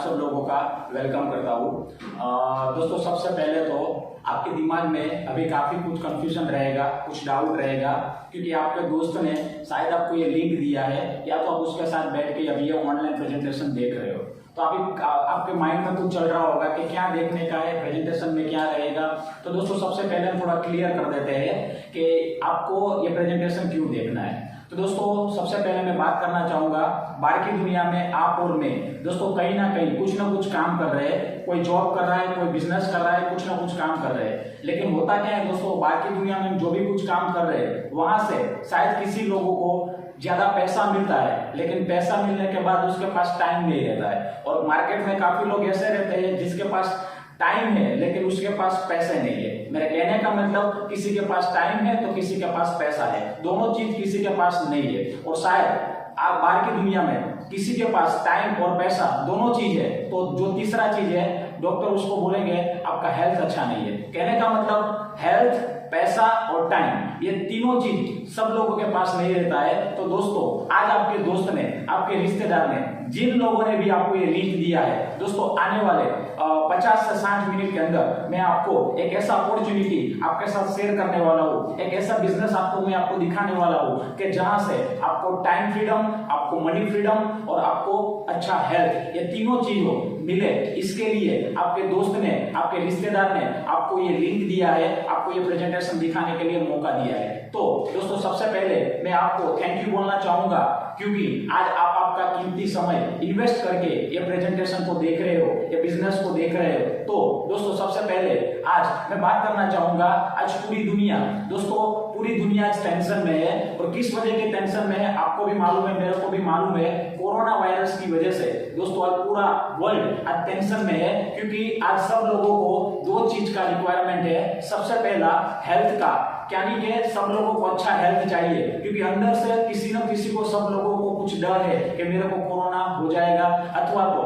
सब लोगों का वेलकम करता हूँ। दोस्तों सबसे पहले तो आपके दिमाग में अभी काफ़ी कुछ कंफ्यूजन रहेगा, कुछ डाउट रहेगा, क्योंकि आपके दोस्त ने शायद आपको ये लिंक दिया है या तो आप उसके साथ बैठ के अभी ये ऑनलाइन प्रेजेंटेशन देख रहे हो। तो आपके माइंड में कुछ चल रहा होगा कि क्या देखने का है, प्रेजेंटेशन में क्या रहेगा। तो दोस्तों सबसे पहले हम थोड़ा क्लियर कर देते हैं कि आपको ये प्रेजेंटेशन क्यों देखना है। तो दोस्तों सबसे पहले मैं बात करना चाहूंगा, बाहर की दुनिया में आप और मैं दोस्तों कहीं ना कहीं कुछ ना कुछ काम कर रहे हैं। कोई जॉब कर रहा है, कोई बिजनेस कर रहा है, कुछ ना कुछ काम कर रहे हैं। लेकिन होता क्या है दोस्तों, बाहर की दुनिया में जो भी कुछ काम कर रहे हैं वहां से शायद किसी लोगों को ज्यादा पैसा मिलता है, लेकिन पैसा मिलने के बाद उसके पास टाइम नहीं रहता है। और मार्केट में काफी लोग ऐसे रहते हैं जिसके पास टाइम है लेकिन उसके पास पैसे नहीं है। मेरे कहने का मतलब किसी के पास टाइम है तो किसी के पास पैसा है, दोनों चीज किसी के पास नहीं है। और शायद आप बाहर की दुनिया में किसी के पास टाइम और पैसा दोनों चीज है, तो जो तीसरा चीज है डॉक्टर उसको बोलेंगे आपका हेल्थ अच्छा नहीं है। कहने का मतलब हेल्थ, पैसा और टाइम, ये तीनों चीज सब लोगों के पास नहीं रहता है। तो दोस्तों आज आपके दोस्त ने, आपके रिश्तेदार ने, जिन लोगों ने भी आपको ये लिंक दिया है, दोस्तों आने वाले 50 से 60 मिनट के अंदर मैं आपको एक ऐसा अपॉर्चुनिटी आपके साथ शेयर करने वाला हूँ, एक ऐसा बिजनेस मैं आपको दिखाने वाला हूँ कि जहां से आपको टाइम फ्रीडम, आपको मनी फ्रीडम और आपको अच्छा हेल्थ, ये तीनों चीजों मिले। इसके लिए आपके दोस्त ने, आपके रिश्तेदार ने आपको ये लिंक दिया है, आपको ये प्रेजेंटेशन दिखाने के लिए मौका दिया है। तो दोस्तों सबसे पहले मैं आपको थैंक यू बोलना चाहूंगा, क्योंकि आज आप आपका कीमती समय इन्वेस्ट करके ये प्रेजेंटेशन को देख रहे हो, ये बिजनेस को देख रहे हो। तो दोस्तों सबसे पहले आज मैं बात करना चाहूंगा, आज पूरी दुनिया, दोस्तों पूरी दुनिया आज टेंशन में है। और किस वजह के टेंशन में है आपको भी मालूम है, मेरे को भी मालूम है। कोरोना वायरस की वजह से दोस्तों आज पूरा वर्ल्ड आज टेंशन में है, क्योंकि आज सब लोगों को दो चीज का रिक्वायरमेंट है। सबसे पहला हेल्थ का, यानी कि सब लोगों को अच्छा हेल्थ चाहिए, क्योंकि अंदर से किसी न किसी को, सब लोगों को कुछ डर है कि मेरे को कोरोना हो जाएगा अथवा तो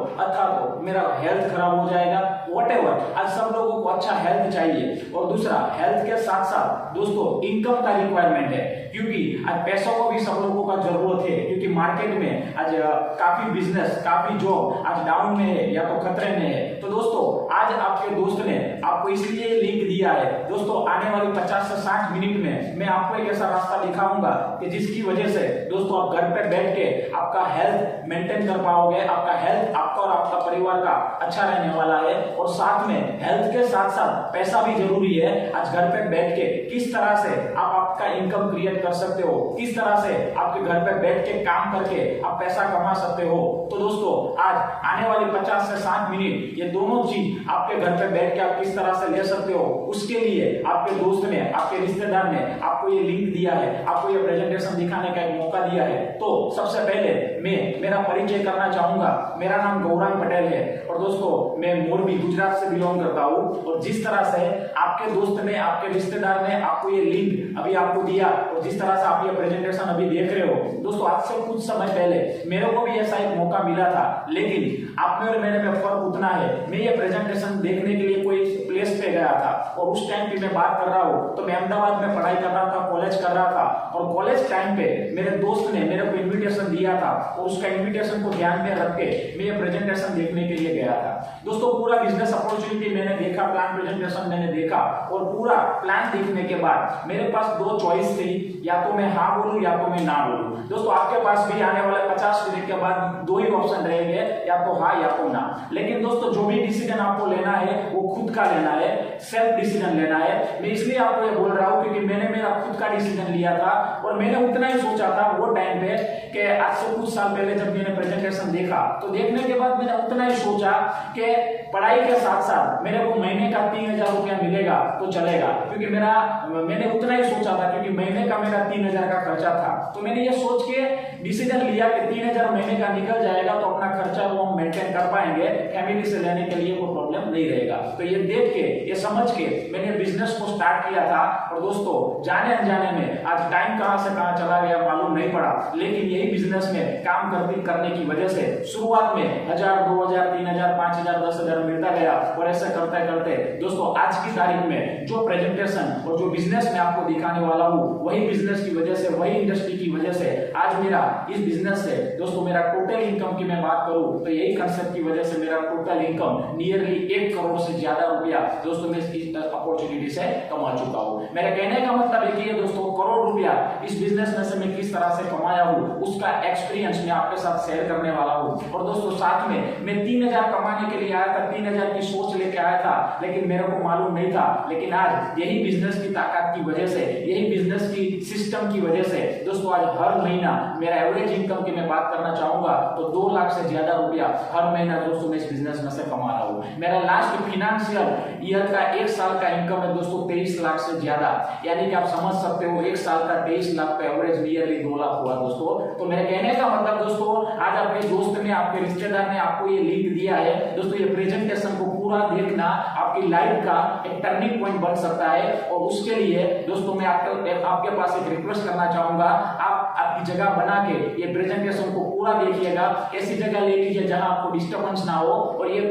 मेरा हेल्थ खराब हो जाएगा, व्हाटएवर। आज सब लोगों को अच्छा हेल्थ चाहिए। और दूसरा हेल्थ के साथ साथ दोस्तों इनकम का रिक्वायरमेंट है, क्योंकि आज पैसों को भी सब लोगों का जरूरत है, क्योंकि मार्केट में आज काफी बिजनेस, काफी जॉब आज डाउन में है या तो खतरे में है। तो दोस्तों आज आपके दोस्त ने आपको इसलिए लिंक दिया है। दोस्तों आने वाली 50 से 60 मिनट में मैं आपको एक ऐसा रास्ता दिखाऊंगा कि जिसकी वजह से दोस्तों आप घर पे बैठ के आपका हेल्थ मेंटेन कर पाओगे, आपका हेल्थ, आपका और आपका परिवार का अच्छा रहने वाला है। और साथ में हेल्थ के साथ साथ पैसा भी जरूरी है। आज घर पे बैठ के किस तरह से आप आपका इनकम क्रिएट कर सकते हो, किस तरह से आपके घर पे बैठ के काम करके आप पैसा कमा सकते हो। तो दोस्तों आज आने वाली 50 से 60 मिनट ये दोनों चीज आपके घर पे बैठ के आप किस तरह से ले सकते हो, उसके लिए आपके दोस्त ने, आपके रिश्तेदार ने आपको ये लिंक दिया है, आपको ये प्रेजेंटेशन दिखाने का एक मौका दिया है। तो सबसे पहले मैं मेरा परिचय करना चाहूंगा। मेरा नाम गौरांग पटेल है और दोस्तों मैं मोरबी गुजरात से बिलोंग करता हूँ। और जिस तरह से आपके दोस्त ने, आपके रिश्तेदार ने आपको ये लिंक अभी आपको दिया और जिस तरह से आप ये प्रेजेंटेशन अभी देख रहे हो, दोस्तों आज से कुछ समय पहले मेरे को भी ऐसा एक मौका मिला था, लेकिन आप में और मेरे में फर्क उतना है, मैं ये प्रेजेंटेशन देखने के लिए कोई प्लेस पे गया था और उस टाइम पे मैं बात कर रहा हूँ तो मैं अहमदाबाद में पढ़ाई कर रहा था, कॉलेज कर रहा था। और कॉलेज टाइम पे मेरे दोस्त ने मेरे को इन्विटेशन दिया था और उसका इन्विटेशन को ध्यान में रख के मैं ये प्रेजेंटेशन देखने के लिए गया था। दोस्तों पूरा बिजनेस अपॉर्चुनिटी मैंने देखा, प्लान प्रेजेंटेशन मैंने देखा और पूरा प्लान देखने के बाद मेरे पास दो चॉइस थी, या तो मैं हाँ बोलूं या तो मैं ना बोलूं। दोस्तों आपके पास भी आने वाले 50 मिनट के बाद दो ही ऑप्शन रहेंगे, या तो हाँ या तो ना। लेकिन दोस्तों जो भी डिसीजन आपको लेना है वो खुद का लेना है, सेल्फ डिसीजन लेना है। मैं इसलिए आपको ये बोल रहा हूँ क्योंकि मैंने मेरा खुद का डिसीजन लिया था और मैंने उतना ही सोचा था वो टाइम पे कि आज से कुछ साल पहले जब मैंने प्रेजेंटेशन देखा तो देखने के बाद मैंने उतना ही सोचा कि पढ़ाई के साथ साथ मेरे को महीने का 3000 रुपया मिलेगा तो चलेगा, क्योंकि मैंने उतना ही सोचा था, क्योंकि महीने का मेरा 3000 का खर्चा था। तो मैंने ये सोच के डिसीजन लिया कि 3000 महीने का निकल जाएगा तो अपना खर्चा वो हम मेंटेन कर पाएंगे, फैमिली से लेने के लिए कोई प्रॉब्लम नहीं रहेगा। तो ये देख के, ये समझ के मैंने बिजनेस को स्टार्ट किया था। और दोस्तों जाने अनजाने में आज टाइम कहां से कहां चला गया मालूम नहीं पड़ा, लेकिन यही बिजनेस में काम करने की वजह से शुरुआत में 1000, 2000, 3000, 5000, 10,000 मिलता गया। और ऐसे करते करते दोस्तों आज की तारीख में जो प्रेजेंटेशन और जो बिजनेस में आपको दिखाने वाला वाला हूँ, वही बिजनेस की वजह से, वही इंडस्ट्री की वजह से आज मेरा इस बिजनेस से दोस्तों मेरा टोटल इनकम की मैं बात करूं तो यही कंसेप्ट की वजह से मेरा टोटल इनकम नियरली 1 करोड़ से ज्यादा रुपया दोस्तों मैं इस अपॉर्चुनिटी से कमा चुका हूं। मेरे कहने का मतलब एक ही है दोस्तों, करोड़ रुपया इस बिजनेस में से मैं किस तरह से कमाया हूं उसका एक्सपीरियंस मैं आपके साथ शेयर करने वाला हूं। और दोस्तों साथ में मैं 3000 कमाने के लिए आया था, 3000 की सोच लेके आया था, लेकिन मेरे को मालूम नहीं था। लेकिन आज यही बिजनेस की ताकत की वजह से, यही बिजनेस की सिस्टम की वजह से दोस्तों आज हर महीना मेरा एवरेज इनकम की मैं बात करना चाहूंगा तो 2 लाख से ज्यादा रुपया हर महीना दोस्तों मैं इस बिजनेस में से कमा रहा हूं। मेरा लास्ट फाइनेंशियल ईयर का 1 साल का इनकम है दोस्तों 23 लाख से ज्यादा, यानी कि आप समझ सकते हो 1 साल का 23 लाख का एवरेज नियरली 2 लाख हुआ दोस्तों। तो मेरे कहने का मतलब दोस्तों, आज आपके दोस्त ने, आपके रिश्तेदार ने आपको ये लिंक दिया है दोस्तों, ये प्रेजेंटेशन को पूरा देखना आपकी लाइफ का एक टर्निंग पॉइंट बन सकता है। और उसके लिए दोस्तों मैं आपके पास एक रिक्वेस्ट करना चाहूंगा, आप आपकी जगह बना के ये प्रेजेंटेशन को पूरा देखिएगा। ऐसी जगह ले लीजिए जहां आपको डिस्टर्बेंस ना हो और ये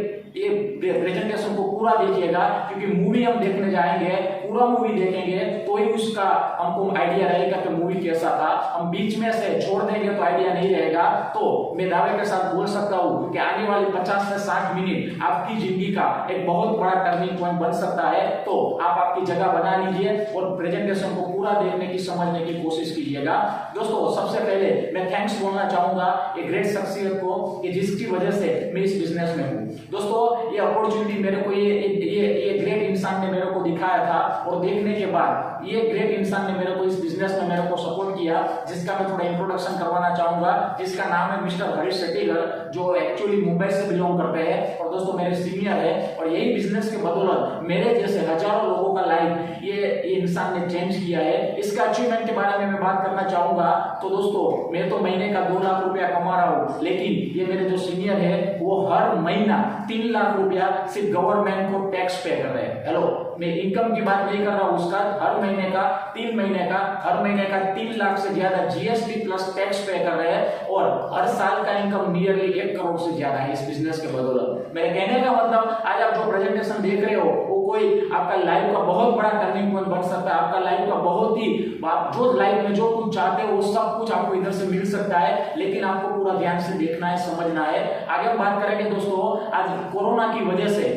प्रेजेंटेशन को पूरा देखिएगा, क्योंकि मूवी हम देखने जाएंगे, पूरा मूवी देखेंगे तो ही उसका हमको आइडिया रहेगा कि मूवी कैसा था। हम बीच में से छोड़ देंगे तो आइडिया नहीं रहेगा। तो मैं दावे के साथ बोल सकता हूं कि आने वाले 50 से 60 मिनट आपकी जिंदगी का एक बहुत बड़ा टर्निंग पॉइंट बन सकता है। तो आप आपकी जगह बना लीजिए और प्रेजेंटेशन को पूरा देखने की, समझने की कोशिश कीजिएगा। दोस्तों सबसे पहले मैं थैंक्स बोलना चाहूंगा एक ग्रेट शख्सियत को कि जिसकी वजह से मैं इस बिजनेस में हूं। दोस्तों ये अपॉर्चुनिटी मेरे को ये ग्रेट इंसान ने मेरे को दिखाया था और देखने के बाद ये ग्रेट इंसान ने मेरे को इस बिजनेस में मेरे को सपोर्ट किया, जिसका मैं थोड़ा इंट्रोडक्शन करवाना चाहूंगा, जिसका नाम है मिस्टर हरीश शेट्टीगर, जो एक्चुअली मुंबई से बिलोंग करते हैं और दोस्तों मेरे सीनियर है। और यही बिजनेस के बदौलत मेरे जैसे हजारों लोगों का लाइफ ये इंसान ने चेंज किया है। इसका अचीवमेंट के बारे में मैं बात करना चाहूंगा तो दोस्तों मैं तो महीने का 2 लाख रुपया कमा रहा हूं, लेकिन ये मेरे जो सीनियर है वो हर महीना 3 लाख रुपया सिर्फ गवर्नमेंट को टैक्स पे कर रहे हैं। हेलो, मैं इनकम की बात नहीं कर रहा हूं, उसका हर महीने का 3 महीने का 3 लाख से ज्यादा जीएसटी प्लस टैक्स पे कर रहे हैं और हर साल का इनकम नियरली 1 करोड़ से ज्यादा है इस बिजनेस के बदौलत। मेरे कहने का मतलब आज आप जो प्रेजेंटेशन देख रहे हो वो कोई आपका लाइफ का बहुत बड़ा टर्निंग पॉइंट बन सकता है। आपका लाइफ का बहुत ही, आप जो लाइफ में जो कुछ चाहते हो वो सब कुछ आपको इधर से मिल सकता है, लेकिन आपको पूरा ध्यान से देखना है, समझना है। आगे हम बात करेंगे दोस्तों, आज कोरोना की वजह से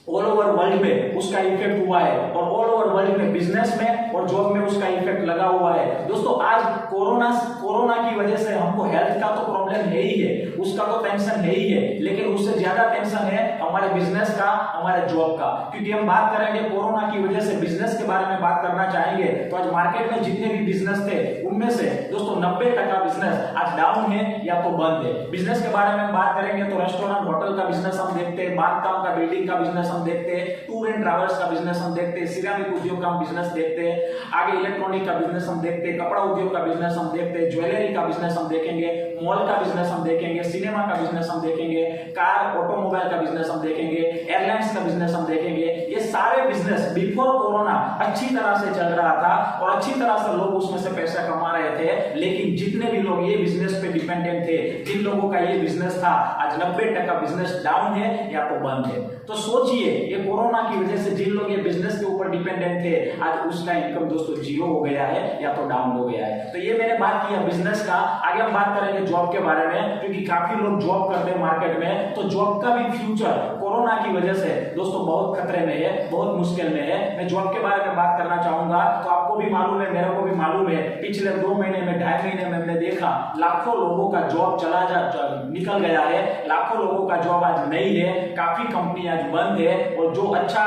ऑल ओवर वर्ल्ड में उसका इफेक्ट हुआ है और ऑल ओवर वर्ल्ड में बिजनेस में और जॉब में उसका इफेक्ट लगा हुआ है। दोस्तों आज कोरोना की वजह से हमको हेल्थ का तो प्रॉब्लम है ही है, उसका तो टेंशन है ही है, लेकिन उससे ज्यादा टेंशन है हमारे बिजनेस का, हमारे जॉब का। क्योंकि हम बात करेंगे कोरोना की वजह से बिजनेस के बारे में बात करना चाहेंगे तो आज मार्केट में जितने भी बिजनेस थे उनमें से दोस्तों 90% बिजनेस आज डाउन है या तो बंद है। बिजनेस के बारे में बात करेंगे तो रेस्टोरेंट होटल का बिजनेस हम देखते हैं, बांधकाम का, बिल्डिंग का बिजनेस हम देखते हैं, टूर एंड ट्रैवल्स का बिजनेस हम देखते हैं, सिरामिक उद्योग का हम बिजनेस देखते हैं, आगे इलेक्ट्रॉनिक का बिजनेस हम देखते हैं, कपड़ा उद्योग का बिजनेस हम देखते हैं, ज्वेलरी का बिजनेस हम देखेंगे, मॉल का बिजनेस हम देखेंगे, सिनेमा का बिजनेस हम देखेंगे, कार ऑटोमोबाइल का बिजनेस हम देखेंगे, एयरलाइंस का बिजनेस हम देखेंगे। ये सारे बिजनेस बिफोर कोरोना अच्छी तरह से चल रहा था और अच्छी तरह से लोग उसमें से पैसा कमा रहे थे, लेकिन जितने भी लोग ये बिजनेस पे डिपेंडेंट थे, जिन लोगों का ये बिजनेस था, आज 90% बिजनेस डाउन है या तो बंद है। तो सोचिए ये कोरोना की वजह से जिन लोग ये बिजनेस के ऊपर डिपेंडेंट थे आज उसका इनकम दोस्तों 0 हो गया है या तो डाउन हो गया है। तो ये मैंने बात किया बिजनेस का। आगे हम बात करेंगे जॉब के बारे में, क्योंकि काफी लोग जॉब करते हैं मार्केट में, तो जॉब का भी फ्यूचर कोरोना की वजह से दोस्तों बहुत खतरे में है, बहुत मुश्किल में है। मैं जॉब के बारे में बात करना चाहूंगा तो आपको भी मालूम है, मेरे को भी मालूम है, पिछले 2 महीने में, 2.5 महीने में हमने देखा लाखों लोगों का जॉब निकल गया है, लाखों लोगों का जॉब आज नहीं है, काफी कंपनी आज बंद है और जो अच्छा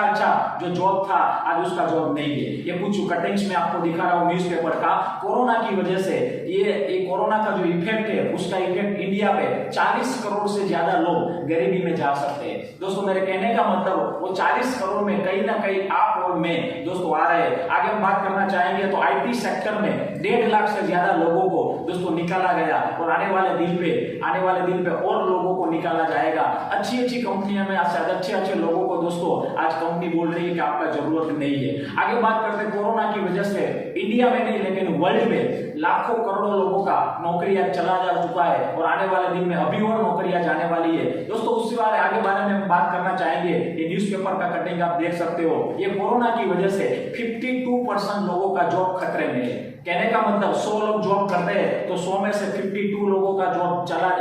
जो जॉब था आज उसका जॉब नहीं है। ये कुछ कटिंग्स में आपको दिखा रहा हूं न्यूज़पेपर का। कोरोना की वजह से ये कोरोना का जो इफेक्ट है उसका इफेक्ट इंडिया पे 40 करोड़ से ज्यादा लोग गरीबी में जा सकते हैं। दोस्तों मेरे कहने का मतलब वो 40 करोड़ में कहीं ना कहीं आप और मैं दोस्तों आ रहे हैं। आगे हम बात करना चाहेंगे तो आईटी सेक्टर में 1.5 लाख से ज्यादा लोगों को दोस्तों निकाला गया और आने वाले दिन पे और लोगों को निकाला जाएगा। अच्छी कंपनियों में आज अच्छे लोगों को दोस्तों आज कंपनी बोल रही है कि आपका जरूरत नहीं है। आगे बात करते हैं कोरोना की वजह से इंडिया में नहीं लेकिन वर्ल्ड में लाखों करोड़ों लोगों का नौकरी आज चला जा चुका है और आने वाले दिन में अभी और नौकरियां जाने वाली है। दोस्तों उसके बारे में हम बात करना चाहेंगे। ये न्यूज़पेपर का कटिंग आप देख सकते हो, ये कोरोना की वजह से 52% लोगों का जॉब खतरे में है। कहने का मतलब 100 लोग जॉब करते हैं तो 100 में से 52 लोगों का जॉब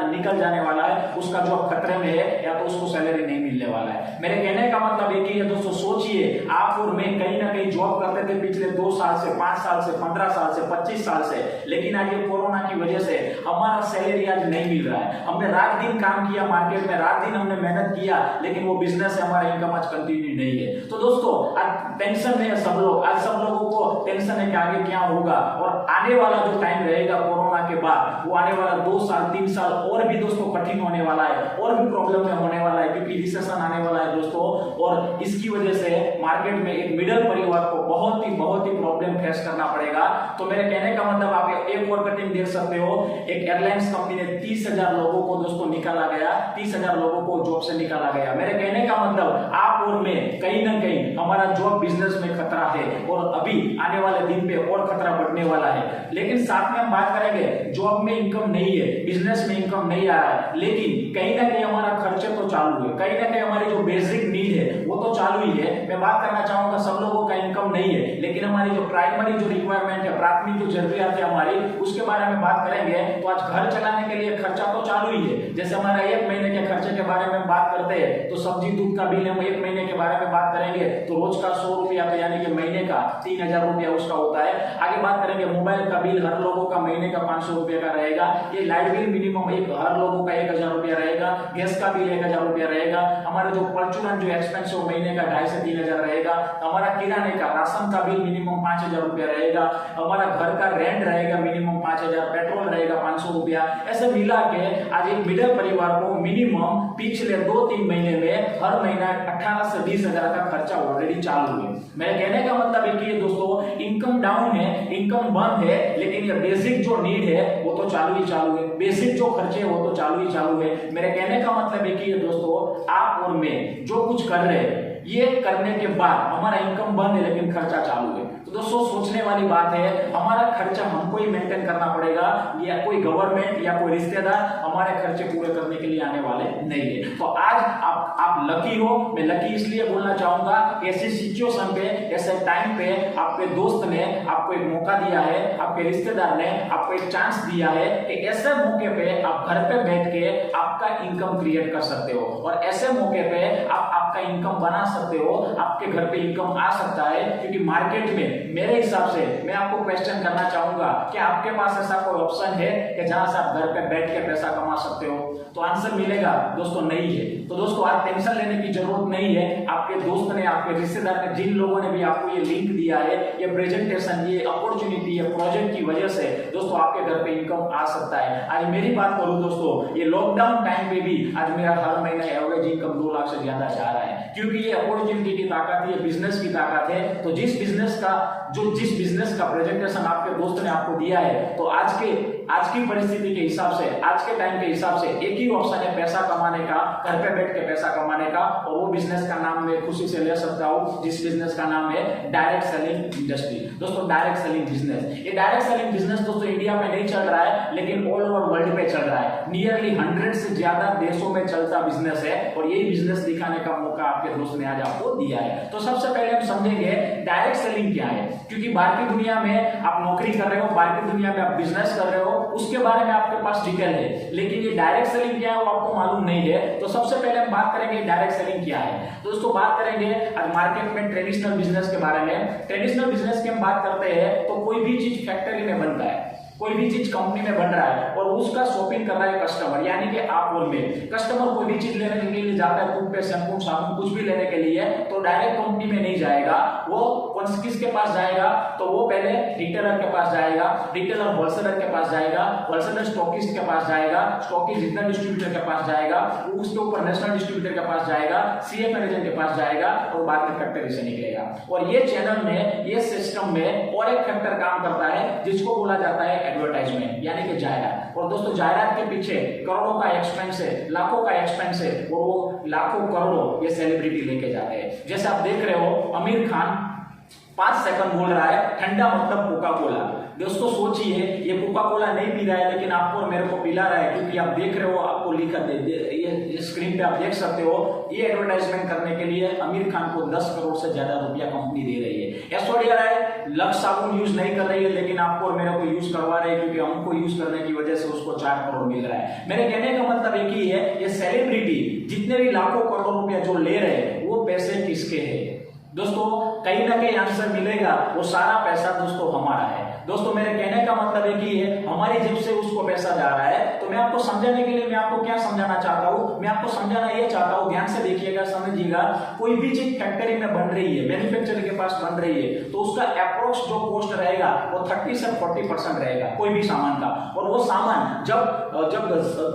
निकल जाने वाला है, उसका जॉब खतरे में है या तो उसको सैलरी नहीं मिलने वाला है। मेरे कहने का मतलब एक ही है दोस्तों, सोचिए आप और मैं कहीं ना कहीं जॉब करते थे पिछले 2 साल से, 5 साल से, 15 साल से, 25 साल से, लेकिन आज ये कोरोना की वजह से हमारा सैलरी आज नहीं मिल रहा है। हमने रात दिन काम किया मार्केट में, रात दिन हमने मेहनत किया, लेकिन वो बिजनेस से हमारा इनकम आज कंटिन्यू नहीं है। तो दोस्तों आज टेंशन में है सब लोग, आज सब लोगों को टेंशन है कि आगे क्या होगा और आने वाला जो टाइम रहेगा कोरोना के बाद, वो आने वाला 2 साल 3 साल और भी दोस्तों कठिन होने वाला है और भी प्रॉब्लम में होने वाला है, क्योंकि रिसेशन आने वाला है दोस्तों। और इसकी वजह से मार्केट में एक मिडिल परिवार को बहुत ही प्रॉब्लम फेस करना पड़ेगा। तो मेरे कहने का मतलब आप एक और कटिंग देख सकते हो, एक एयरलाइंस कंपनी ने 30,000 लोगों को दोस्तों निकाला गया, 30,000 लोगों को जॉब से निकाला गया। मेरे कहने का मतलब आप और मैं कहीं ना कहीं हमारा जॉब बिजनेस में खतरा है और अभी आने वाले दिन पे और खतरा बढ़ने वाला है। लेकिन साथ में हम बात करेंगे, जॉब में इनकम नहीं है, बिजनेस में इनकम नहीं आ रहा है, लेकिन कहीं ना कहीं हमारा खर्चे तो चालू है, कहीं ना कहीं हमारी जो बेसिक नीड है वो तो चालू ही है। मैं बात करना चाहूंगा सब लोगों का इनकम नहीं है, लेकिन हमारी जो प्राइमरी जो रिक्वायरमेंट है, प्राथमिक जो जरूरियात है हमारी, उसके बारे में बात करेंगे। तो आज घर चलाने के लिए खर्चा तो चालू ही है। जैसे हमारा 1 महीने के खर्चे के बारे में बात करते हैं तो सब्जी दूध का बिल हम 1 महीने के बारे में बात करेंगे तो रोज का 100 रुपया, तो यानी कि महीने का 3,000 रुपया उसका होता है। आगे बात करेंगे मोबाइल का बिल, हर लोगों का महीने का 500 रुपये का रहेगा। ये लाइट बिल मिनिमम हर लोगों का 1,000 रुपया रहेगा। गैस का बिल 1,000 रुपया रहेगा। हमारे जो परचूरन जो एक्सपेंस है महीने का 2,500 से 3,000 रहेगा। हमारा किराने का राशन का बिल मिनिमम 5,000 रुपया रहेगा। हमारा घर का रेंट रहेगा मिनिमम 5,000, पेट्रोल रहेगा 500 रुपया। ऐसे मिला के आज एक मिडिल परिवार को मिनिमम पिछले 2-3 महीने में हर महीना 18 से 20,000 का खर्चा ऑलरेडी चालू है। मेरे कहने का मतलब एक ही है दोस्तों, इनकम डाउन है, इनकम बंद है, लेकिन ये बेसिक जो नीड है वो तो चालू ही चालू है, बेसिक जो खर्चे है वो तो चालू ही चालू है। मेरे कहने का मतलब एक ही है दोस्तों, आप और मैं जो कुछ कर रहे हैं ये करने के बाद हमारा इनकम बंद है लेकिन खर्चा चालू है। तो दोस्तों सोचने वाली बात है, हमारा खर्चा हमको ही मेंटेन करना पड़ेगा या कोई गवर्नमेंट या कोई रिश्तेदार हमारे खर्चे पूरे करने के लिए आने वाले नहीं है। तो आज आप लकी हो। मैं लकी इसलिए बोलना चाहूंगा, ऐसी सिचुएशन पे, ऐसे टाइम पे आपके दोस्त ने आपको एक मौका दिया है, आपके रिश्तेदार ने आपको एक चांस दिया है कि ऐसे मौके पे आप घर पे बैठ के आपका इनकम क्रिएट कर सकते हो और ऐसे मौके पे आप आपका इनकम बना सकते हो, आपके घर पे इनकम आ सकता है। क्योंकि मार्केट में मेरे हिसाब से मैं आपको क्वेश्चन करना चाहूंगा कि आपके पास ऐसा कोई ऑप्शन है कि जहां से आप घर पे बैठ के पैसा कमा सकते हो? तो आंसर मिलेगा दोस्तों नहीं है। तो दोस्तों आज टेंशन लेने की जरूरत नहीं है। आपके दोस्त ने, आपके रिश्तेदार ने, जिन लोगों ने भी आपको ये लिंक दिया है, ये प्रेजेंटेशन, ये अपॉर्चुनिटी, ये प्रोजेक्ट की वजह से दोस्तों आपके घर पे इनकम आ सकता है। आज मेरी बात करूं दोस्तों, ये लॉकडाउन टाइम पे भी आज मेरा हर महीने एवरेज इनकम 2 लाख से ज्यादा जा रहा है, क्योंकि ये अपॉर्चुनिटी की ताकत है, बिजनेस की ताकत है। तो जिस बिजनेस का प्रेजेंटेशन आपके दोस्त ने आपको दिया है, तो आज की परिस्थिति के हिसाब से, आज के टाइम के हिसाब से एक ही ऑप्शन है पैसा कमाने का, घर पे बैठ के पैसा कमाने का, और वो बिजनेस का नाम मैं खुशी से ले सकता हूँ, जिस बिजनेस का नाम है डायरेक्ट सेलिंग इंडस्ट्री। दोस्तों डायरेक्ट सेलिंग बिजनेस, ये डायरेक्ट सेलिंग बिजनेस दोस्तों इंडिया में नहीं चल रहा है, लेकिन ऑल ओवर वर्ल्ड पे चल रहा है। नियरली 100 से ज्यादा देशों में चलता बिजनेस है और यही बिजनेस दिखाने का मौका आपके दोस्त ने आज आपको दिया है। तो सबसे पहले हम समझेंगे डायरेक्ट सेलिंग क्या है, क्योंकि बाहर की दुनिया में आप नौकरी कर रहे हो, बाहर की दुनिया में आप बिजनेस कर रहे हो, उसके बारे में आपके पास डिटेल है, लेकिन ये डायरेक्ट सेलिंग क्या है वो आपको मालूम नहीं है। तो सबसे पहले हम बात करेंगे डायरेक्ट सेलिंग क्या है। दोस्तों बात करेंगे आज मार्केट में ट्रेडिशनल बिजनेस के बारे में। ट्रेडिशनल बिजनेस की हम बात करते हैं तो कोई भी चीज फैक्ट्री में बनता है, कोई भी चीज कंपनी में बन रहा है और उसका शॉपिंग कर रहा है कस्टमर, यानी कि आप और मैं। कस्टमर कोई भी चीज लेने के लिए जाता है, टूथपेस्ट, शैम्पू, साबुन, कुछ भी लेने के लिए, तो डायरेक्ट कंपनी में नहीं जाएगा, वो किसके पास जाएगा? तो वो पहले रिटेलर के पास जाएगा, रिटेलर होलसेलर के पास जाएगा, होलसेलर स्टॉकिस्ट के पास जाएगा, स्टॉकिस्ट रीजनल डिस्ट्रीब्यूटर के पास जाएगा, उसके ऊपर नेशनल डिस्ट्रीब्यूटर के पास जाएगा, सीएफ एजेंट के पास जाएगा और बाद में फैक्ट्री से निकलेगा। और ये चैनल में, ये सिस्टम में और एक फैक्टर काम करता है जिसको बोला जाता है एडवर्टाइजमेंट, यानी कि जाहिरात। और दोस्तों जाहिरात के पीछे करोड़ों का एक्सपेंस है, लाखों का एक्सपेंस है, और वो लाखों करोड़ों ये सेलिब्रिटी लेके जाते हैं। जैसे आप देख रहे हो, आमिर खान 5 सेकंड बोल रहा है ठंडा मतलब कोका कोला। दोस्तों सोचिए, ये कोका कोला नहीं पी रहा है लेकिन आपको और मेरे को पिला रहा है, क्योंकि आप देख रहे हो, आपको लिखा ये स्क्रीन पे आप देख सकते हो, ये एडवर्टाइजमेंट करने के लिए आमिर खान को 10 करोड़ से ज्यादा रुपया कंपनी दे रही है। ऐश्वर्या राय लक्स साबुन यूज नहीं कर रही है लेकिन आपको और मेरे को यूज करवा रहे हैं, क्योंकि हमको यूज करने की वजह से उसको 4 करोड़ मिल रहा है। मेरे कहने का मतलब एक ही है, ये सेलिब्रिटी जितने भी लाखों करोड़ रुपया जो ले रहे हैं वो पैसे किसके हैं दोस्तों? कहीं ना कहीं आंसर मिलेगा, वो सारा पैसा दोस्तों हमारा है। दोस्तों मेरे कहने का मतलब एक ही है, हमारी जेब से उसको पैसा जा रहा है। तो मैं आपको समझाने के लिए मैं आपको क्या समझाना चाहता हूं, मैं आपको समझाना ये चाहता हूं, ध्यान से देखिएगा, समझिएगा। कोई भी चीज फैक्ट्री में बन रही है, मैन्युफैक्चरर के पास बन रही है, तो उसका अप्रोक्स जो कॉस्ट रहेगा वो 30 से 40% रहेगा कोई भी सामान का। और वो सामान जब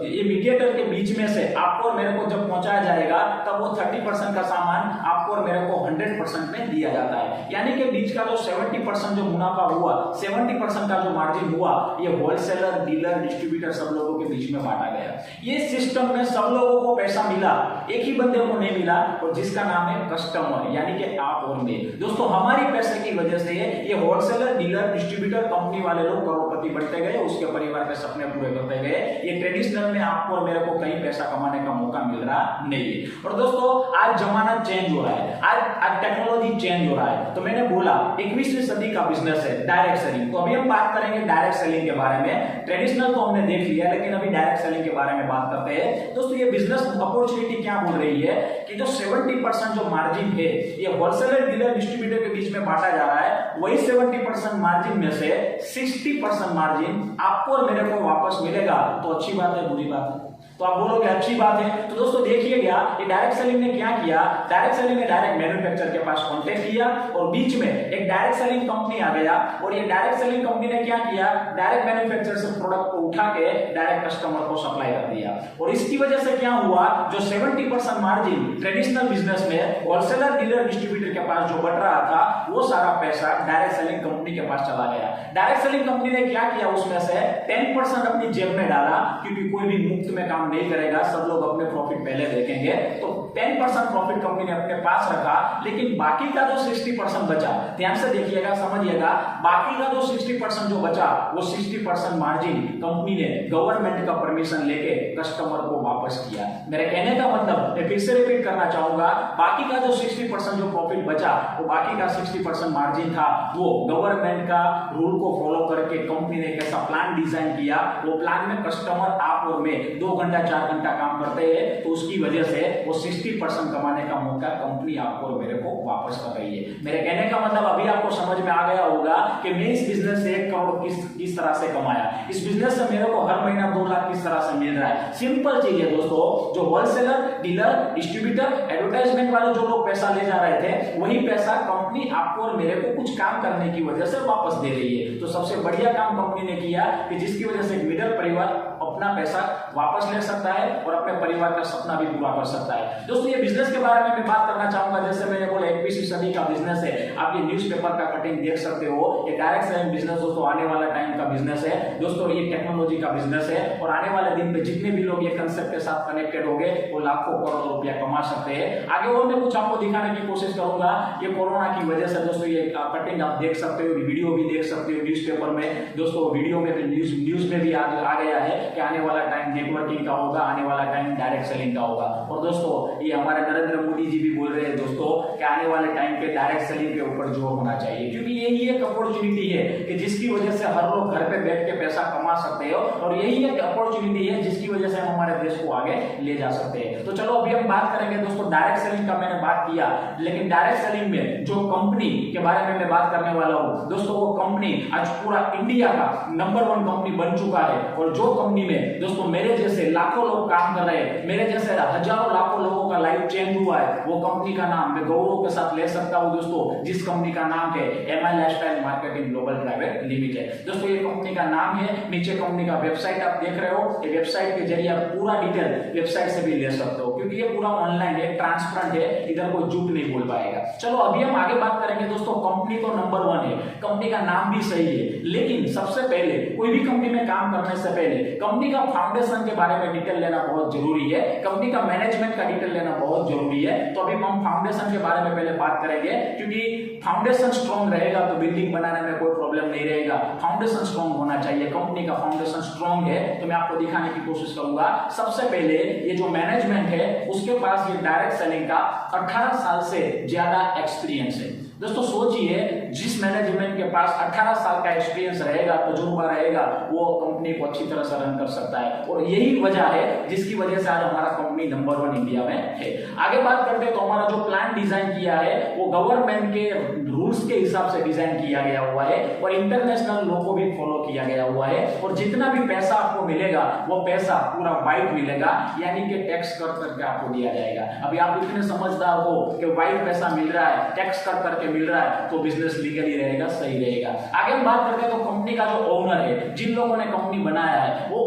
ये मीडिएटर के बीच में से आपको और मेरे को जब पहुंचाया जाएगा, तब वो 30% का सामान आपको और मेरे को 100% में दिया जाता है। यानी कि बीच का जो 70% जो मुनाफा हुआ, 70% का जो मार्जिन हुआ, ये होलसेलर, डीलर, डिस्ट्रीब्यूटर सब लोगों के बीच में बांटा गया। ये सिस्टम में सब लोगों को पैसा मिला, एक ही बंदे को नहीं मिला, और जिसका नाम है कस्टमर, यानी कि आप और मैं। दोस्तों हमारी पैसे की वजह से ये होलसेलर, डीलर, डिस्ट्रीब्यूटर, कंपनी वाले लोग करोड़पति बढ़ते गए, उसके परिवार के सपने पूरे करते गए। ये ट्रेडिशनल में आपको और मेरे को कहीं पैसा कमाने का मौका मिल रहा नहीं है। और दोस्तों आज जमाना चेंज हो रहा है, आज टेक्नोलॉजी चेंज हो रहा है। तो मैंने बोला 21वीं सदी का बिजनेस है डायरेक्ट सेलिंग। तो अभी हम बात करेंगे डायरेक्ट सेलिंग के बारे में। ट्रेडिशनल तो हमने देख लिया, लेकिन अभी डायरेक्ट सेलिंग के बारे में बात करते हैं। दोस्तों ये बिजनेस अपॉर्चुनिटी क्या बोल रही है कि जो 70% जो मार्जिन है ये होलसेलर, डीलर, डिस्ट्रीब्यूटर के बीच में बांटा जा रहा है, वही 70% मार्जिन में से 60% मार्जिन आपको और मेरे को वापस मिलेगा। तो अच्छी बात है, बुरी बात है? तो आप बोलोगे अच्छी बात है। तो दोस्तों देखिएगा ये डायरेक्ट सेलिंग ने क्या किया, डायरेक्ट सेलिंग ने डायरेक्ट मैन्युफैक्चरर के पास कांटेक्ट किया और बीच में एक डायरेक्ट सेलिंग कंपनी आ गया, और ये डायरेक्ट सेलिंग कंपनी ने क्या किया, डायरेक्ट मैन्युफैक्चरर से प्रोडक्ट को उठा के डायरेक्ट कस्टमर को सप्लाई कर दिया। और इसकी वजह से क्या हुआ, जो 70% मार्जिन ट्रेडिशनल बिजनेस में होलसेलर, डीलर, डिस्ट्रीब्यूटर के पास जो बट रहा था, वो सारा पैसा डायरेक्ट सेलिंग कंपनी के पास चला गया। डायरेक्ट सेलिंग कंपनी ने क्या किया, उसमें से 10% अपनी जेब में डाला, क्योंकि कोई भी मुफ्त में काम नहीं करेगा, सब लोग अपने प्रॉफिट पहले देखेंगे। तो 10% प्रॉफिट कंपनी ने अपने पास रखा, लेकिन बाकी का जो 60% बचा, ध्यान से देखिएगा, समझिएगा, बाकी का जो 60% जो बचा, वो 60% मार्जिन कंपनी ने गवर्नमेंट का परमिशन लेके कस्टमर को वापस किया। मेरे कहने का मतलब, मैं फिर से रिपीट करना चाहूंगा, बाकी का जो 60% जो प्रॉफिट बचा, वो बाकी का 60% मार्जिन था, वो गवर्नमेंट का रूल को फॉलो करके कंपनी ने एक ऐसा प्लान डिजाइन किया। वो प्लान में कस्टमर, आप और मैं 2 घंटा 4 घंटा काम करते हैं, तो उसकी वजह से वो 60% कमाने का मौका कंपनी आपको और मेरे को वापस कर रही है। मेरे कहने का मतलब अभी आपको समझ में आ गया होगा कि मैं इस बिजनेस से 1 करोड़ किस तरह से कमाया, इस बिजनेस से मेरे को हर महीना 2 लाख किस तरह से मिल रहा है। सिंपल चीज है दोस्तों, जो होलसेलर, डीलर, डिस्ट्रीब्यूटर, एडवर्टाइजमेंट वाले जो लोग पैसा ले जा रहे थे, वही पैसा कंपनी आपको और मेरे को कुछ काम करने की वजह से वापस दे रही है। तो सबसे बढ़िया काम कंपनी ने किया कि जिसकी वजह से मिडिल परिवार अपना पैसा वापस ले सकता है और अपने परिवार का सपना भी पूरा कर सकता है। दोस्तों ये बिजनेस के बारे में मैं बात करना चाहूंगा, जैसे मैंने बोला 21वीं सदी का बिजनेस है। आप ये न्यूज़पेपर का कटिंग देख सकते हो, ये डायरेक्ट सेलिंग बिजनेस दोस्तों आने वाला टाइम का बिजनेस है। दोस्तों ये टेक्नोलॉजी का बिजनेस है, और आने वाले दिन पे जितने भी लोग ये कंसेप्ट के साथ कनेक्टेड होंगे, वो लाखों करोड़ रुपया कमा सकते हैं। आगे और मैं कुछ आपको दिखाने की कोशिश करूंगा। ये कोरोना की वजह से दोस्तों ये कटिंग आप देख सकते हो, वीडियो भी देख सकते हो न्यूज़पेपर में। दोस्तों वीडियो में भी न्यूज में भी आ गया है कि आने वाला टाइम नेटवर्किंग का होगा, आने वाला टाइम डायरेक्ट सेलिंग का होगा। और दोस्तों ये हमारे नरेंद्र मोदी जी भी बोल रहे हैं दोस्तों कि आने वाले टाइम पे डायरेक्ट सेलिंग के ऊपर जोर होना चाहिए, क्योंकि यही एक अपॉर्चुनिटी है कि जिसकी वजह से हर लोग घर पे बैठ के पैसा कमा सकते हो, और यही एक अपॉर्चुनिटी है जिसकी वजह से हम हमारे देश को आगे ले जा सकते हैं। तो चलो अभी हम बात करेंगे दोस्तों डायरेक्ट सेलिंग का। मैंने बात किया, लेकिन डायरेक्ट सेलिंग में जो कंपनी के बारे में मैं बात करने वाला हूं दोस्तों, वो कंपनी आज पूरा इंडिया का नंबर 1 कंपनी बन चुका है। और जो कंपनी में दोस्तों मेरे जैसे लाखों लोग काम कर रहे हैं, मेरे जैसे हजारों लाखों लोगों का लाइफ चेंज हुआ है, वो कंपनी का नाम मैं गौरव के साथ ले सकता हूं दोस्तों, जिस कंपनी का नाम है MI lifestyle marketing global private limited. दोस्तों ये कंपनी का नाम है, नीचे कंपनी का वेबसाइट आप देख रहे हो, ये वेबसाइट के जरिए आप पूरा डिटेल वेबसाइट से भी ले सकते हो, क्योंकि ये पूरा ऑनलाइन है, ट्रांसपेरेंट है, इधर कोई झूठ नहीं बोल पाएगा। चलो अभी हम आगे बात करेंगे दोस्तों। कंपनी तो नंबर 1 है, कंपनी का नाम भी सही है, लेकिन सबसे पहले कोई भी कंपनी में काम करने से पहले कंपनी का फाउंडेशन के बारे में डिटेल लेना बहुत जरूरी है, कंपनी का मैनेजमेंट का डिटेल लेना बहुत जरूरी है। तो अभी हम फाउंडेशन के बारे में पहले बात करेंगे, क्योंकि फाउंडेशन स्ट्रॉन्ग रहेगा तो बिल्डिंग बनाने में कोई प्रॉब्लम नहीं रहेगा। फाउंडेशन स्ट्रॉन्ग होना चाहिए, कंपनी का फाउंडेशन स्ट्रॉन्ग है तो मैं आपको दिखाने की कोशिश करूंगा। सबसे पहले ये जो मैनेजमेंट है उसके पास ये डायरेक्ट सेलिंग का 18 साल से ज्यादा एक्सपीरियंस है। दोस्तों सोचिए, जिस मैनेजमेंट के पास 18 साल का एक्सपीरियंस रहेगा, तजुर्बा रहेगा, वो कंपनी को अच्छी तरह से रन कर सकता है। और यही वजह है जिसकी वजह से आज हमारा कंपनी नंबर 1 इंडिया में है। आगे बात करते हैं तो हमारा जो प्लान डिजाइन किया है वो गवर्नमेंट के रूल्स के हिसाब से डिजाइन किया गया हुआ है और इंटरनेशनल लॉ को भी फॉलो किया गया हुआ है। और जितना भी पैसा आपको मिलेगा वो पैसा पूरा वाइट मिलेगा, यानी कि टैक्स कट करके आपको दिया जाएगा। अभी आप इतने समझदार हो कि वाइट पैसा मिल रहा है, टैक्स कट करके मिल रहा है, तो बिजनेस लीगली रहेगा, सही रहेगा। आगे हम बात करते हैं तो कंपनी का जो ओनर है, जिन लोगों ने कंपनी बनाया है, वो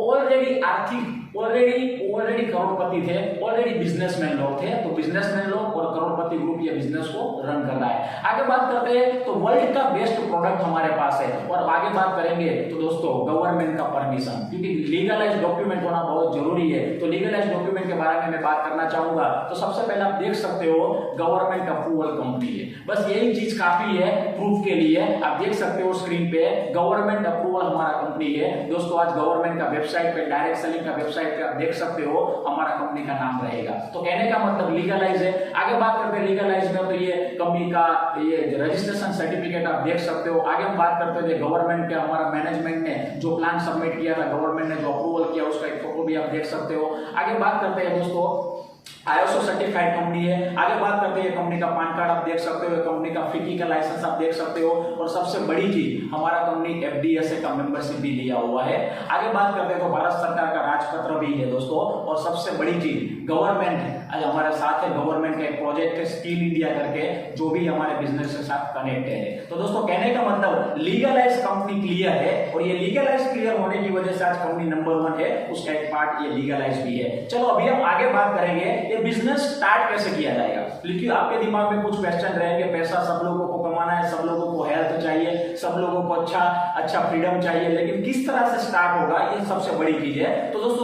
ऑलरेडी करोड़पति थे, ऑलरेडी बिजनेसमैन लोग थे। तो बिजनेसमैन लोग और करोड़पति ग्रुप ये बिजनेस को रन कर रहा है। आगे बात करते हैं तो वर्ल्ड का बेस्ट प्रोडक्ट हमारे पास है। और आगे बात करेंगे तो दोस्तों गवर्नमेंट का परमिशन, क्योंकि लीगलाइज डॉक्यूमेंट होना बहुत जरूरी है। तो लीगलाइज डॉक्यूमेंट के बारे में मैं बात करना चाहूंगा। तो सबसे पहले आप देख सकते हो गवर्नमेंट अप्रूवल कंपनी है, बस यही चीज काफी है प्रूफ के लिए। आप देख सकते हो स्क्रीन पे गवर्नमेंट अप्रूवल हमारा कंपनी है। दोस्तों आज गवर्नमेंट का वेबसाइट पे, डायरेक्ट सेलिंग का वेबसाइट पे आप देख सकते हो हमारा कंपनी का नाम रहेगा। तो कहने का मतलब लीगलाइज है। आगे बात करते हैं लीगलाइज में, तो ये कंपनी का ये रजिस्ट्रेशन सर्टिफिकेट आप देख सकते हो। आगे हम बात करते हैं गवर्नमेंट के, हमारा मैनेजमेंट ने जो प्लान सबमिट किया था, गवर्नमेंट ने जो अप्रूवल किया, उसका एक फोटो भी आप देख सकते हो। आगे बात करते हैं दोस्तों ISO सर्टिफाइड कंपनी है। आगे बात करते हैं कंपनी का पैन कार्ड आप देख सकते हो, कंपनी का फिकी का लाइसेंस आप देख सकते हो। और सबसे बड़ी चीज हमारा कंपनी FDSA का मेंबरशिप भी लिया हुआ है। आगे बात करते हैं तो भारत सरकार का राजपत्र भी है दोस्तों। और सबसे बड़ी चीज गवर्नमेंट आज हमारे साथ है, गवर्नमेंट का एक प्रोजेक्ट है स्किल इंडिया करके, जो भी हमारे बिजनेस के साथ कनेक्टेड है। तो दोस्तों कहने का मतलब लीगलाइज कंपनी क्लियर है, और ये लीगलाइज क्लियर होने की वजह से आज कंपनी नंबर 1 है। उसका एक पार्ट ये लीगलाइज भी है। चलो अभी हम आगे बात करेंगे बिजनेस स्टार्ट कैसे किया जाएगा। लेकिन आपके दिमाग में कुछ क्वेश्चन रहेंगे, पैसा सब लोगों को कमाना है, सब लोगों को हेल्थ चाहिए, सब लोगों को अच्छा फ्रीडम चाहिए, लेकिन किस तरह से स्टार्ट होगा, ये सबसे बड़ी चीज है। तो दोस्तों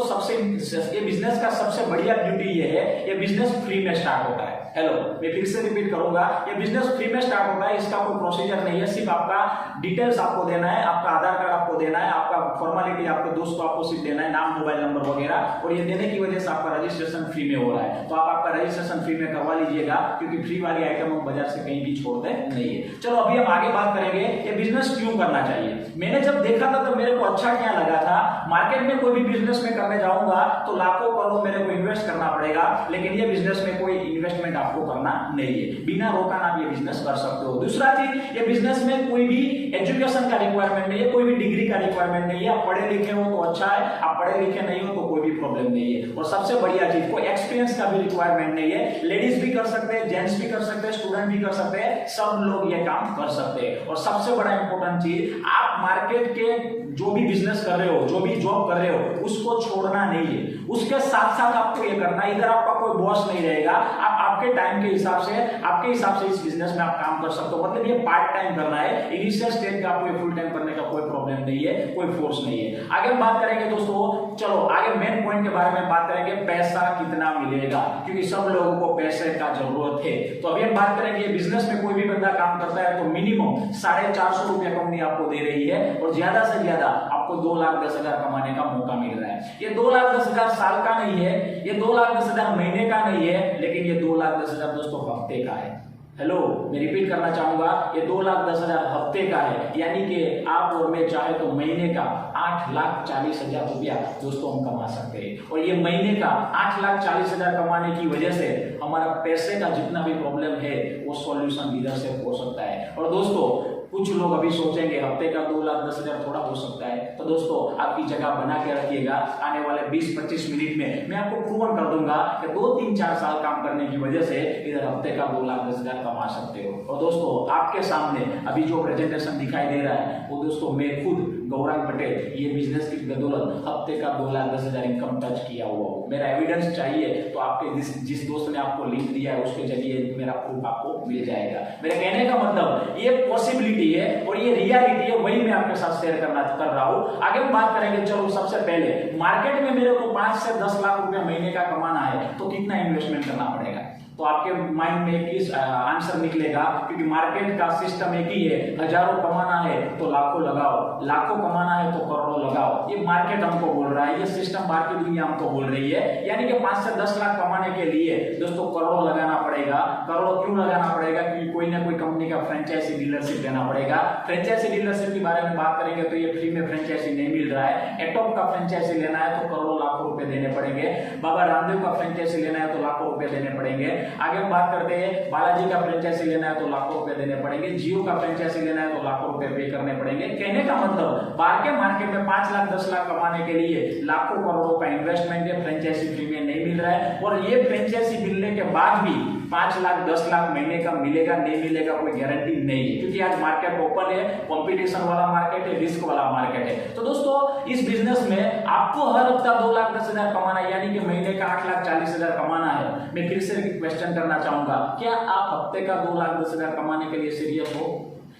ये बिजनेस का सबसे बढ़िया ब्यूटी ये है, ये बिजनेस फ्री में स्टार्ट होता है। हेलो, मैं फिर से रिपीट करूंगा, ये बिजनेस फ्री में स्टार्ट होता है। इसका कोई प्रोसीजर नहीं है, सिर्फ आपका डिटेल्स आपको देना है, आपका आधार कार्ड आपको देना है, आपका फॉर्मेलिटी आपके दोस्त को आपको सिर्फ देना है, नाम, मोबाइल नंबर वगैरह। और ये देने की वजह से आपका रजिस्ट्रेशन फ्री में हो रहा है। तो आप आपका रजिस्ट्रेशन फ्री में करवा लीजिएगा, क्योंकि फ्री वाली आइटम हम बाजार से कहीं भी छोड़ते नहीं है। चलो अभी हम आगे बात करेंगे ये बिजनेस क्यों करना चाहिए। मैंने जब देखा था तो मेरे को अच्छा क्या लगा था, मार्केट में कोई भी बिजनेस में करने जाऊंगा तो लाखों करोड़ मेरे को इन्वेस्ट करना पड़ेगा, लेकिन ये बिजनेस में कोई इन्वेस्टमेंट आपको करना नहीं है, बिना रोकान आप ये बिजनेस कर सकते हो। दूसरा चीज, ये बिजनेस में कोई भी एजुकेशन का रिक्वायरमेंट नहीं है, कोई भी डिग्री का रिक्वायरमेंट नहीं है। आप पढ़े लिखे हो तो अच्छा है, आप पढ़े लिखे नहीं हो तो कोई भी प्रॉब्लम नहीं है। और सबसे बढ़िया चीज, कोई एक्सपीरियंस का भी रिक्वायरमेंट नहीं है। लेडीज भी कर सकते हैं, जेंट्स भी कर सकते हैं, स्टूडेंट भी कर सकते हैं, सब लोग ये काम कर सकते हैं। और सबसे बड़ा इंपॉर्टेंट चीज, आप मार्केट के जो भी बिजनेस कर रहे हो, जो भी जॉब कर रहे हो, उसको छोड़ना नहीं है, उसके साथ साथ आपको ये करना है। इधर आपका कोई बॉस नहीं रहेगा, आप आपके टाइम के हिसाब से इस बिजनेस में आप काम कर सकते हो। मतलब ये पार्ट टाइम करना है, इनिशियल स्टेज पे आपको फुल टाइम करने का कोई प्रॉब्लम नहीं है, कोई फोर्स नहीं है। आगे हम बात करेंगे दोस्तों, चलो आगे मेन पॉइंट के बारे में बात करेंगे, पैसा कितना मिलेगा, क्योंकि सब लोगों को पैसे का जरूरत है। तो अभी हम बात करेंगे बिजनेस में कोई भी बंदा काम करता है तो मिनिमम 450 रुपया कंपनी आपको दे रही है, और ज्यादा से ज्यादा आपको 2,10,000 कमाने का मौका मिल रहा है। ये 2,10,000 साल का नहीं है, ये 2,10,000 महीने का नहीं है, लेकिन ये 2,10,000 दोस्तों हफ्ते का है। हेलो, मैं रिपीट करना चाहूंगा, ये 2,10,000 हफ्ते का है, यानी कि आप और मैं चाहे तो महीने का 8,40,000 रुपया दोस्तों हम कमा सकते हैं। और ये महीने का 8,40,000 कमाने की वजह से हमारा पैसे का जितना भी प्रॉब्लम है वो सॉल्यूशन इधर से हो सकता है। और दोस्तों कुछ लोग अभी सोचेंगे हफ्ते का 2,10,000 थोड़ा हो सकता है। तो दोस्तों आपकी जगह बना के रखिएगा, आने वाले 20-25 मिनट में मैं आपको प्रूवन कर दूंगा कि 2-3-4 साल काम करने की वजह से इधर हफ्ते का 2,10,000 कमा सकते हो। और दोस्तों आपके सामने अभी जो प्रेजेंटेशन दिखाई दे रहा है वो दोस्तों मैं खुद गौरंग पटेल ये बिजनेस की बदौलत हफ्ते का 2,10,000 इनकम टच किया हुआ हूँ। मेरा एविडेंस चाहिए तो आपके जिस दोस्त ने आपको लिंक दिया है उसके जरिए मेरा प्रूफ आपको मिल जाएगा। मेरे कहने का मतलब ये पॉसिबिलिटी है और ये रियलिटी है, वही मैं आपके साथ शेयर कर रहा हूँ। आगे हम बात करेंगे। चलो सबसे पहले मार्केट में मेरे को 5 से 10 लाख रुपया महीने का कमाना है तो कितना इन्वेस्टमेंट करना पड़ेगा? तो आपके माइंड में किस आंसर निकलेगा, क्योंकि मार्केट का सिस्टम एक ही है, हजारों कमाना है तो लाखों लगाओ, लाखों कमाना है तो करोड़ों लगाओ। ये मार्केट हमको बोल रहा है, ये सिस्टम बाहर की दुनिया हमको बोल रही है। यानी कि 5 से 10 लाख कमाने के लिए दोस्तों करोड़ों लगाना पड़ेगा। करोड़ों क्यों लगाना पड़ेगा? क्योंकि कोई ना कोई कंपनी का फ्रेंचाइजी डीलरशिप लेना पड़ेगा। फ्रेंचाइजी डीलरशिप के बारे में बात करेंगे तो ये फ्री में फ्रेंचाइजी नहीं मिल रहा है। एटॉप का फ्रेंचाइजी लेना है तो करोड़ों लाखों रुपए देने पड़ेंगे। बाबा रामदेव का फ्रेंचाइजी लेना है तो लाखों रुपए देने पड़ेंगे। आगे हम बात करते हैं, बालाजी का फ्रेंचाइजी लेना है तो लाखों रुपए देने पड़ेंगे। जियो का फ्रेंचाइजी लेना है तो लाखों रुपए पे करने पड़ेंगे। कहने का मतलब बाहर के मार्केट में 5 लाख 10 लाख कमाने के लिए लाखों करोड़ों का इन्वेस्टमेंट है, फ्रेंचाइजी फ्री में नहीं मिल रहा है। और ये फ्रेंचाइजी मिलने के बाद भी 5 लाख 10 लाख महीने का मिलेगा नहीं मिलेगा कोई गारंटी नहीं है, क्योंकि आज मार्केट ओपन है, कंपटीशन वाला मार्केट है, रिस्क वाला मार्केट है। तो दोस्तों इस बिजनेस में आपको हर हफ्ता 2,10,000 कमाना है, यानी कि महीने का 8,40,000 कमाना है। मैं फिर से क्वेश्चन करना चाहूंगा, क्या आप हफ्ते का 2,10,000 कमाने के लिए सीरियस हो?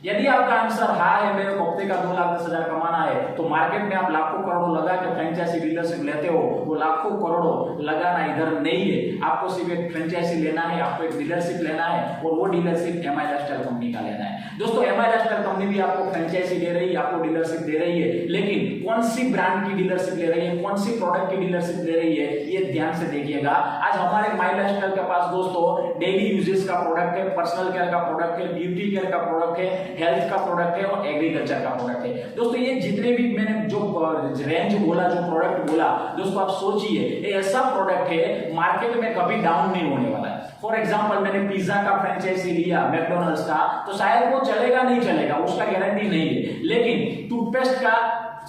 यदि आपका आंसर हाँ है, मेरे को हफ्ते का 2,10,000 कमाना है, तो मार्केट में आप लाखों करोड़ों लगा के फ्रेंचाइजी डीलरशिप लेते हो। वो लाखों करोड़ों लगाना इधर नहीं है, आपको सिर्फ एक फ्रेंचाइजी लेना है, आपको एक डीलरशिप लेना है और वो डीलरशिप एमआई लाइफस्टाइल कंपनी का लेना है। दोस्तों एमआई लाइफस्टाइल कंपनी भी आपको फ्रेंचाइजी दे रही है, आपको डीलरशिप दे रही है, लेकिन कौन सी ब्रांड की डीलरशिप ले रही है, कौन सी प्रोडक्ट की डीलरशिप ले रही है, ये ध्यान से देखिएगा। आज हमारे माई लाइफस्टाइल के पास दोस्तों डेली यूजेस का प्रोडक्ट है, पर्सनल केयर का प्रोडक्ट है, ब्यूटी केयर का प्रोडक्ट है, हेल्थ का प्रोडक्ट है और एग्रीकल्चर का प्रोडक्ट है। दोस्तों ये जितने भी मैंने जो रेंज बोला, जो प्रोडक्ट बोला, दोस्तों आप सोचिए ये ऐसा प्रोडक्ट है मार्केट में कभी डाउन नहीं होने वाला है। फॉर एग्जांपल मैंने पिज्जा का फ्रेंचाइजी लिया, मैकडॉनल्ड्स का, तो शायद वो चलेगा नहीं चलेगा, उसका गारंटी नहीं है। लेकिन टूथपेस्ट का,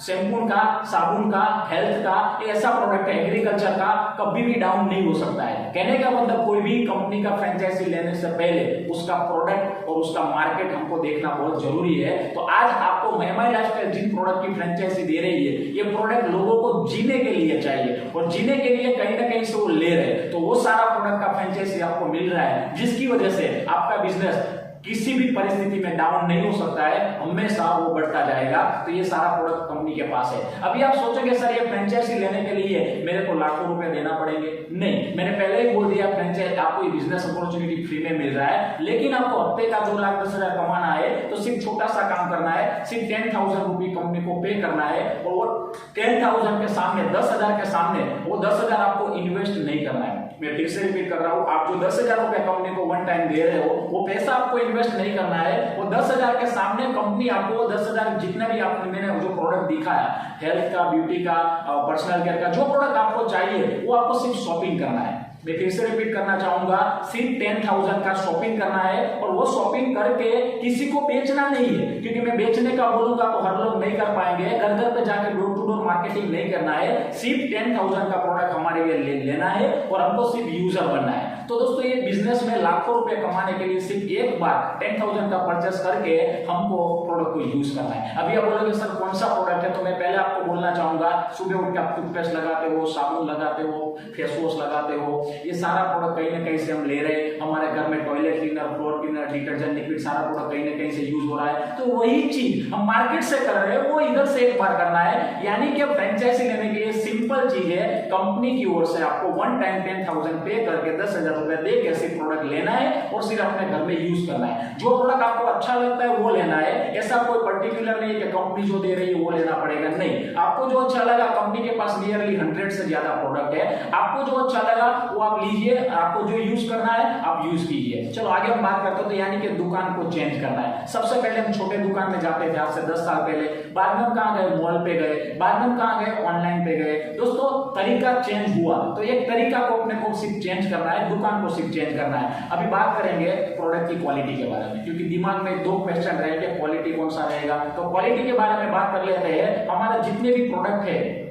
शैम्पू का, साबुन का, हेल्थ का, ऐसा प्रोडक्ट है एग्रीकल्चर का, कभी भी डाउन नहीं हो सकता है। कहने का मतलब कोई भी कंपनी का फ्रेंचाइजी लेने से पहले उसका प्रोडक्ट और उसका मार्केट हमको देखना बहुत जरूरी है। तो आज आपको एमआई लाइफस्टाइल जिन प्रोडक्ट की फ्रेंचाइजी दे रही है, ये प्रोडक्ट लोगों को जीने के लिए चाहिए और जीने के लिए कहीं ना कहीं से वो ले रहे हैं, तो वो सारा प्रोडक्ट का फ्रेंचाइजी आपको मिल रहा है, जिसकी वजह से आपका बिजनेस किसी भी परिस्थिति में डाउन नहीं हो सकता है, हमेशा वो बढ़ता जाएगा। तो ये सारा प्रोडक्ट कंपनी के पास है। अभी आप सोचेंगे सर ये फ्रेंचाइजी लेने के लिए मेरे को लाखों रुपए देना पड़ेंगे। नहीं, मैंने पहले ही बोल दिया फ्रेंचाइजी आपको बिजनेस अपॉर्चुनिटी फ्री में मिल रहा है, लेकिन आपको हफ्ते का 2,10,000 कमाना है तो सिर्फ छोटा सा काम करना है, सिर्फ 10,000 रुपये कंपनी को पे करना है और वो 10,000 के सामने, 10,000 के सामने वो 10,000 आपको इन्वेस्ट नहीं करना है। मैं फिर से रिपीट कर रहा हूं, आप जो 10,000 रुपए कंपनी को वन टाइम दे रहे हो, वो पैसा आपको इन्वेस्ट नहीं करना है। वो 10,000 के सामने कंपनी आपको 10,000 जितना भी आपने मैंने जो प्रोडक्ट दिखाया, हेल्थ का, ब्यूटी का, पर्सनल केयर का, जो प्रोडक्ट आपको चाहिए वो आपको सिर्फ शॉपिंग करना है। मैं फिर से रिपीट करना चाहूंगा, सिर्फ 10,000 का शॉपिंग करना है और वो शॉपिंग करके किसी को बेचना नहीं है, क्योंकि मैं बेचने का बोलूंगा तो हर लोग नहीं कर पाएंगे। घर घर पे जाकर डोर टू डोर मार्केटिंग नहीं करना है, सिर्फ 10,000 का प्रोडक्ट हमारे लिए लेना है और हमको सिर्फ यूजर बनना है। तो दोस्तों ये बिजनेस में लाखों रुपए कमाने के लिए सिर्फ एक बार 10,000 का परचेस करके हमको प्रोडक्ट को यूज करना है। अभी आप बोलोगे सर कौन सा प्रोडक्ट है, तो मैं पहले आपको बोलना चाहूंगा, सुबह उठ के आप टूथपेस्ट लगाते हो, साबुन लगाते हो, फेस वॉश लगाते हो, ये सारा प्रोडक्ट कहीं ना कहीं से हम ले रहे हैं। हमारे घर में toilet cleaner, floor cleaner, detergent, liquid, सारा प्रोडक्ट कहीं ना कहीं से यूज हो रहा है। तो वही चीज हम मार्केट से कर रहे हैं, वो इधर से एक बार करना है। यानी कि फ्रेंचाइजी लेने के लिए सिंपल चीज है, कंपनी की ओर से आपको वन टाइम 10,000 पे करके 10,000 रुपए दे के सिर्फ प्रोडक्ट लेना है और सिर्फ अपने घर में यूज करना है। जो प्रोडक्ट आपको अच्छा लगता है वो लेना है, ऐसा कोई पर्टिकुलर नहीं है कि कंपनी जो दे रही है वो लेना पड़ेगा। नहीं, आपको जो अच्छा लगा, कंपनी के पास नियरली 100 से ज्यादा प्रोडक्ट है, आपको जो अच्छा लगा वो आप लीजिए, आपको जो यूज करना है आप यूज कीजिए। चलो आगे हम बात करते हैं, तो यानी कि दुकान को चेंज करना है। सबसे पहले हम छोटे दुकान में जाते थे आज से 10 साल पहले, बाद में हम कहां गए, मॉल पे गए, बाद में हम कहां गए, ऑनलाइन पे गए। दोस्तों तरीका चेंज हुआ, तो एक तरीका को अपने को सिर्फ चेंज करना है, दुकान को सिर्फ चेंज करना है। अभी बात करेंगे प्रोडक्ट की क्वालिटी के बारे में, क्योंकि दिमाग में दो क्वेश्चन रहेंगे, क्वालिटी कौन सा रहेगा। तो क्वालिटी के बारे में बात कर लेते हैं। हमारे जितने भी प्रोडक्ट है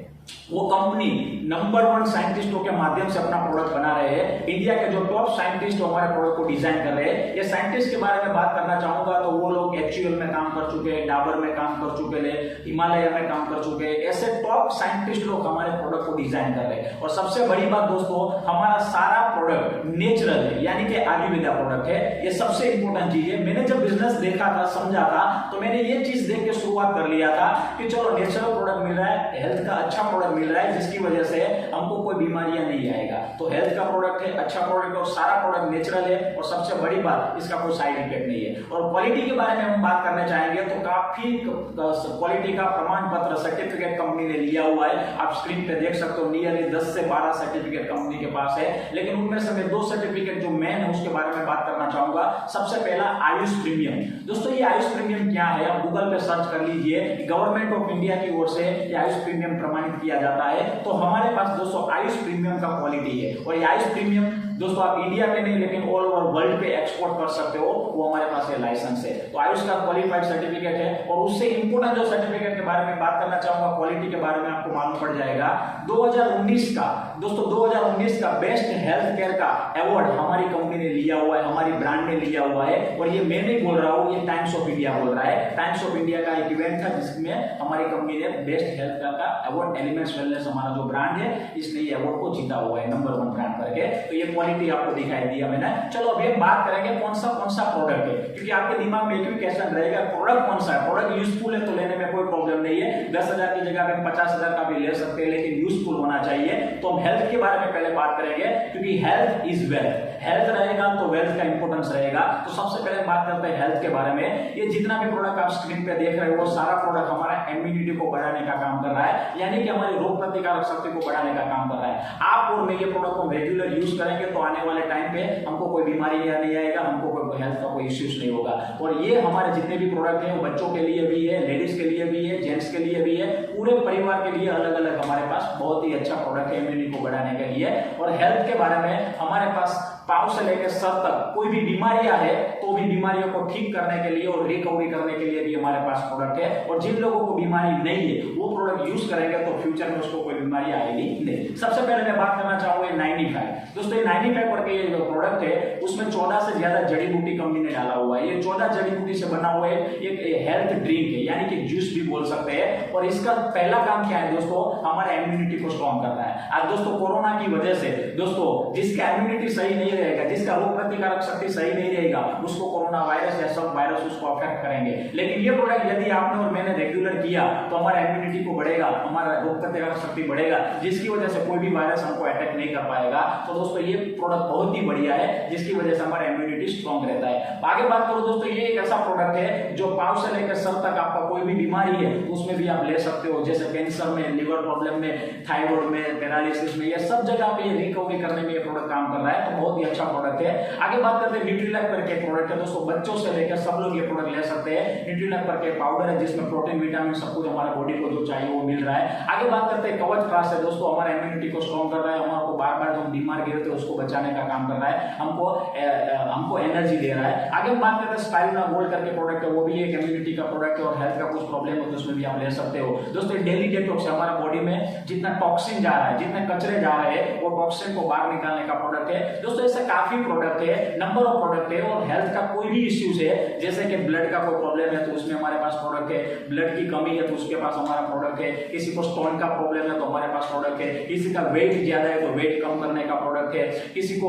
वो कंपनी नंबर 1 साइंटिस्टों के माध्यम से अपना प्रोडक्ट बना रहे हैं। इंडिया के जो टॉप साइंटिस्ट हमारे प्रोडक्ट को डिजाइन कर रहे हैं। ये साइंटिस्ट के बारे में बात करना चाहूंगा तो वो लोग HUL में काम कर चुके हैं, डाबर में काम कर चुके हैं, हिमालय में काम कर चुके हैं। ऐसे टॉप साइंटिस्ट लोग हमारे प्रोडक्ट को डिजाइन कर रहे हैं। और सबसे बड़ी बात दोस्तों, हमारा सारा प्रोडक्ट नेचुरल है, यानी कि आयुर्वेदा प्रोडक्ट है। ये सबसे इंपॉर्टेंट चीज है। मैंने जब बिजनेस देखा था, समझा था, तो मैंने ये चीज देख के शुरुआत कर लिया था कि चलो नेचुरल प्रोडक्ट मिल रहा है, हेल्थ का अच्छा प्रोडक्ट मिल रहा है, जिसकी वजह से हमको कोई बीमारियां नहीं आएगा। तो हेल्थ का प्रोडक्ट है, अच्छा प्रोडक्ट है और सारा प्रोडक्ट नेचुरल है। और सबसे बड़ी बात, इसका कोई साइड इफेक्ट नहीं है। और क्वालिटी के बारे में हम बात करना चाहेंगे तो काफी क्वालिटी का प्रमाण पत्र सर्टिफिकेट कंपनी ने लिया हुआ है। आप स्क्रीन पे देख सकते हो, नियरली 10 से 12 सर्टिफिकेट कंपनी के पास है। लेकिन उनमें से मैं 2 सर्टिफिकेट जो मेन है उसके बारे में बात करना चाहूंगा। सबसे पहला आयुष प्रीमियम। दोस्तों ये आयुष प्रीमियम क्या है, आप गूगल पे सर्च कर लीजिए। गवर्नमेंट ऑफ इंडिया की ओर से ये आयुष प्रीमियम प्रमाणित किया जाता है। तो हमारे पास दोस्तों आयुष प्रीमियम का क्वालिटी है। और ये आयुष प्रीमियम दोस्तों आप इंडिया में नहीं लेकिन ऑल ओवर वर्ल्ड पे एक्सपोर्ट कर सकते हो, वो हमारे पास ये लाइसेंस है। तो आयुष का क्वालिफाइड सर्टिफिकेट है। और उससे इंपोर्टेंट जो सर्टिफिकेट के बारे में बात करना चाहूंगा, क्वालिटी के बारे में आपको मालूम पड़ जाएगा। 2019 का दोस्तों 2019 का बेस्ट हेल्थ केयर का अवार्ड हमारी कंपनी ने लिया हुआ है, हमारी ब्रांड ने लिया हुआ है। और ये मैं नहीं बोल रहा हूँ, ये टाइम्स ऑफ इंडिया बोल रहा है। टाइम्स ऑफ इंडिया का एक इवेंट था जिसमें हमारी कंपनी ने बेस्ट हेल्थ केयर का अवार्ड, एलिमेंट्स वेलनेस हमारा जो ब्रांड है, इसने ये अवार्ड को जीता हुआ है नंबर 1 ब्रांड करके। तो ये क्वालिटी आपको दिखाई दिया मैंने। चलो अभी हम बात करेंगे कौन सा प्रोडक्ट है, क्योंकि आपके दिमाग में एक भी क्वेश्चन रहेगा, प्रोडक्ट कौन सा है। प्रोडक्ट यूजफुल है तो लेने में कोई प्रॉब्लम नहीं है। 10,000 की जगह में 50,000 का भी ले सकते हैं, लेकिन यूजफुल होना चाहिए। तो हम हेल्थ के बारे में पहले बात करेंगे, क्योंकि हेल्थ इज वेल्थ। हेल्थ रहेगा तो वेल्थ का इंपोर्टेंस रहेगा। तो सबसे पहले बात करते हैं हेल्थ के बारे में। ये जितना भी प्रोडक्ट आप स्क्रीन पे देख रहे हो, वो सारा प्रोडक्ट हमारा इम्यूनिटी को बढ़ाने का काम कर रहा है, यानी कि हमारी रोग प्रतिकारक शक्ति को बढ़ाने का काम कर रहा है। आप और मैं ये प्रोडक्ट को रेगुलर यूज करेंगे तो आने वाले टाइम पे हमको कोई बीमारी नहीं आएगा, हमको कोई हेल्थ का कोई इश्यूज नहीं होगा। और ये हमारे जितने भी प्रोडक्ट हैं वो बच्चों के लिए भी है, लेडीज के लिए भी है, जेंट्स के लिए भी है, पूरे परिवार के लिए अलग अलग हमारे पास बहुत ही अच्छा प्रोडक्ट है इम्यूनिटी को बढ़ाने के लिए। और हेल्थ के बारे में हमारे पास पांव से लेकर सर तक कोई भी बीमारियां है तो भी बीमारियों को ठीक करने के लिए और रिकवरी करने के लिए भी हमारे पास प्रोडक्ट है। और जिन लोगों को बीमारी नहीं है वो प्रोडक्ट यूज करेंगे तो फ्यूचर में उसको कोई बीमारी आएगी नहीं। सबसे पहले मैं बात करना चाहूंगा 95। दोस्तों ये 95 करके ये जो प्रोडक्ट है उसमें 14 से ज्यादा जड़ी बूटी कंपनी ने डाला हुआ है। ये 14 जड़ी बूटी से बना हुआ है, एक हेल्थ ड्रिंक है, यानी कि जूस भी बोल सकते हैं। और इसका पहला काम क्या है दोस्तों, हमारा इम्यूनिटी को स्ट्रॉन्ग करना है। आज दोस्तों कोरोना की वजह से दोस्तों जिसका इम्यूनिटी सही नहीं रहेगा, जिसका रोग प्रतिकारक शक्ति सही नहीं रहेगा, उसको कोरोना वायरस या सब वायरस उसको अफेक्ट करेंगे। लेकिन ये प्रोडक्ट यदि आपने और मैंने रेगुलर किया तो हमारा इम्यूनिटी को बढ़ेगा, हमारा रोग प्रतिकारक शक्ति बढ़ेगा, जिसकी वजह से कोई भी वायरस हमको अटैक नहीं कर पाएगा। तो दोस्तों ये प्रोडक्ट बहुत ही बढ़िया है, जिसकी वजह से हमारा इम्यूनिटी स्ट्रॉन्ग रहता है। आगे बात करो दोस्तों, ये एक ऐसा प्रोडक्ट है जो पांव से लेकर सर तक आपका कोई भी बीमारी है तो उसमें भी आप ले सकते हो, जैसे कैंसर में, लिवर प्रॉब्लम में, थायराइड में, पैरालिसिस में, ये सब जगह पे रिकवरी करने में ये प्रोडक्ट काम कर रहा है। तो बहुत ही अच्छा प्रोडक्ट है। आगे बात करते हैं न्यूट्रीलाइफ करके प्रोडक्ट है। दोस्तों बच्चों से लेकर सब लोग ये प्रोडक्ट ले सकते हैं। न्यूट्रीलाइफ करके पाउडर है जिसमें प्रोटीन, विटामिन सब कुछ हमारे बॉडी को जो चाहिए वो मिल रहा है। आगे बात करते हैं कवच क्लास है। दोस्तों हमारा इम्यूनिटी को स्ट्रॉन्ग कर रहा है, हमको बार बार जो हम बीमार गिरते हैं उसको बचाने का काम कर रहा है, हमको एनर्जी दे रहा है। आगे हम बात करते हैं स्पाइरुलिना गोल्ड करके प्रोडक्ट है, वो भी एक इम्यूनिटी का प्रोडक्ट है और हेल्थ का कुछ प्रॉब्लम हो तो उसमें भी आप ले सकते हो। दोस्तों डेली डिटॉक्स है, हमारा बॉडी में जितना टॉक्सिन जा रहा है, जितने कचरे जा रहे हैं वो टॉक्सिन को बाहर निकालने का प्रोडक्ट है। दोस्तों ऐसे काफी प्रोडक्ट है, नंबर ऑफ प्रोडक्ट है। और हेल्थ का कोई भी इश्यूज है, जैसे कि ब्लड का कोई प्रॉब्लम है तो उसमें हमारे पास प्रोडक्ट है, ब्लड की कमी है तो उसके पास हमारा प्रोडक्ट है, किसी को स्टोन का प्रॉब्लम है तो हमारे पास प्रोडक्ट है, किसी का वेट ज्यादा है तो वेट कम करने का प्रोडक्ट है, किसी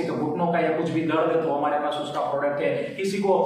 का घुटनों का या कुछ भी दर्द है तो हमारे पास उसका प्रोडक्ट है, किसी को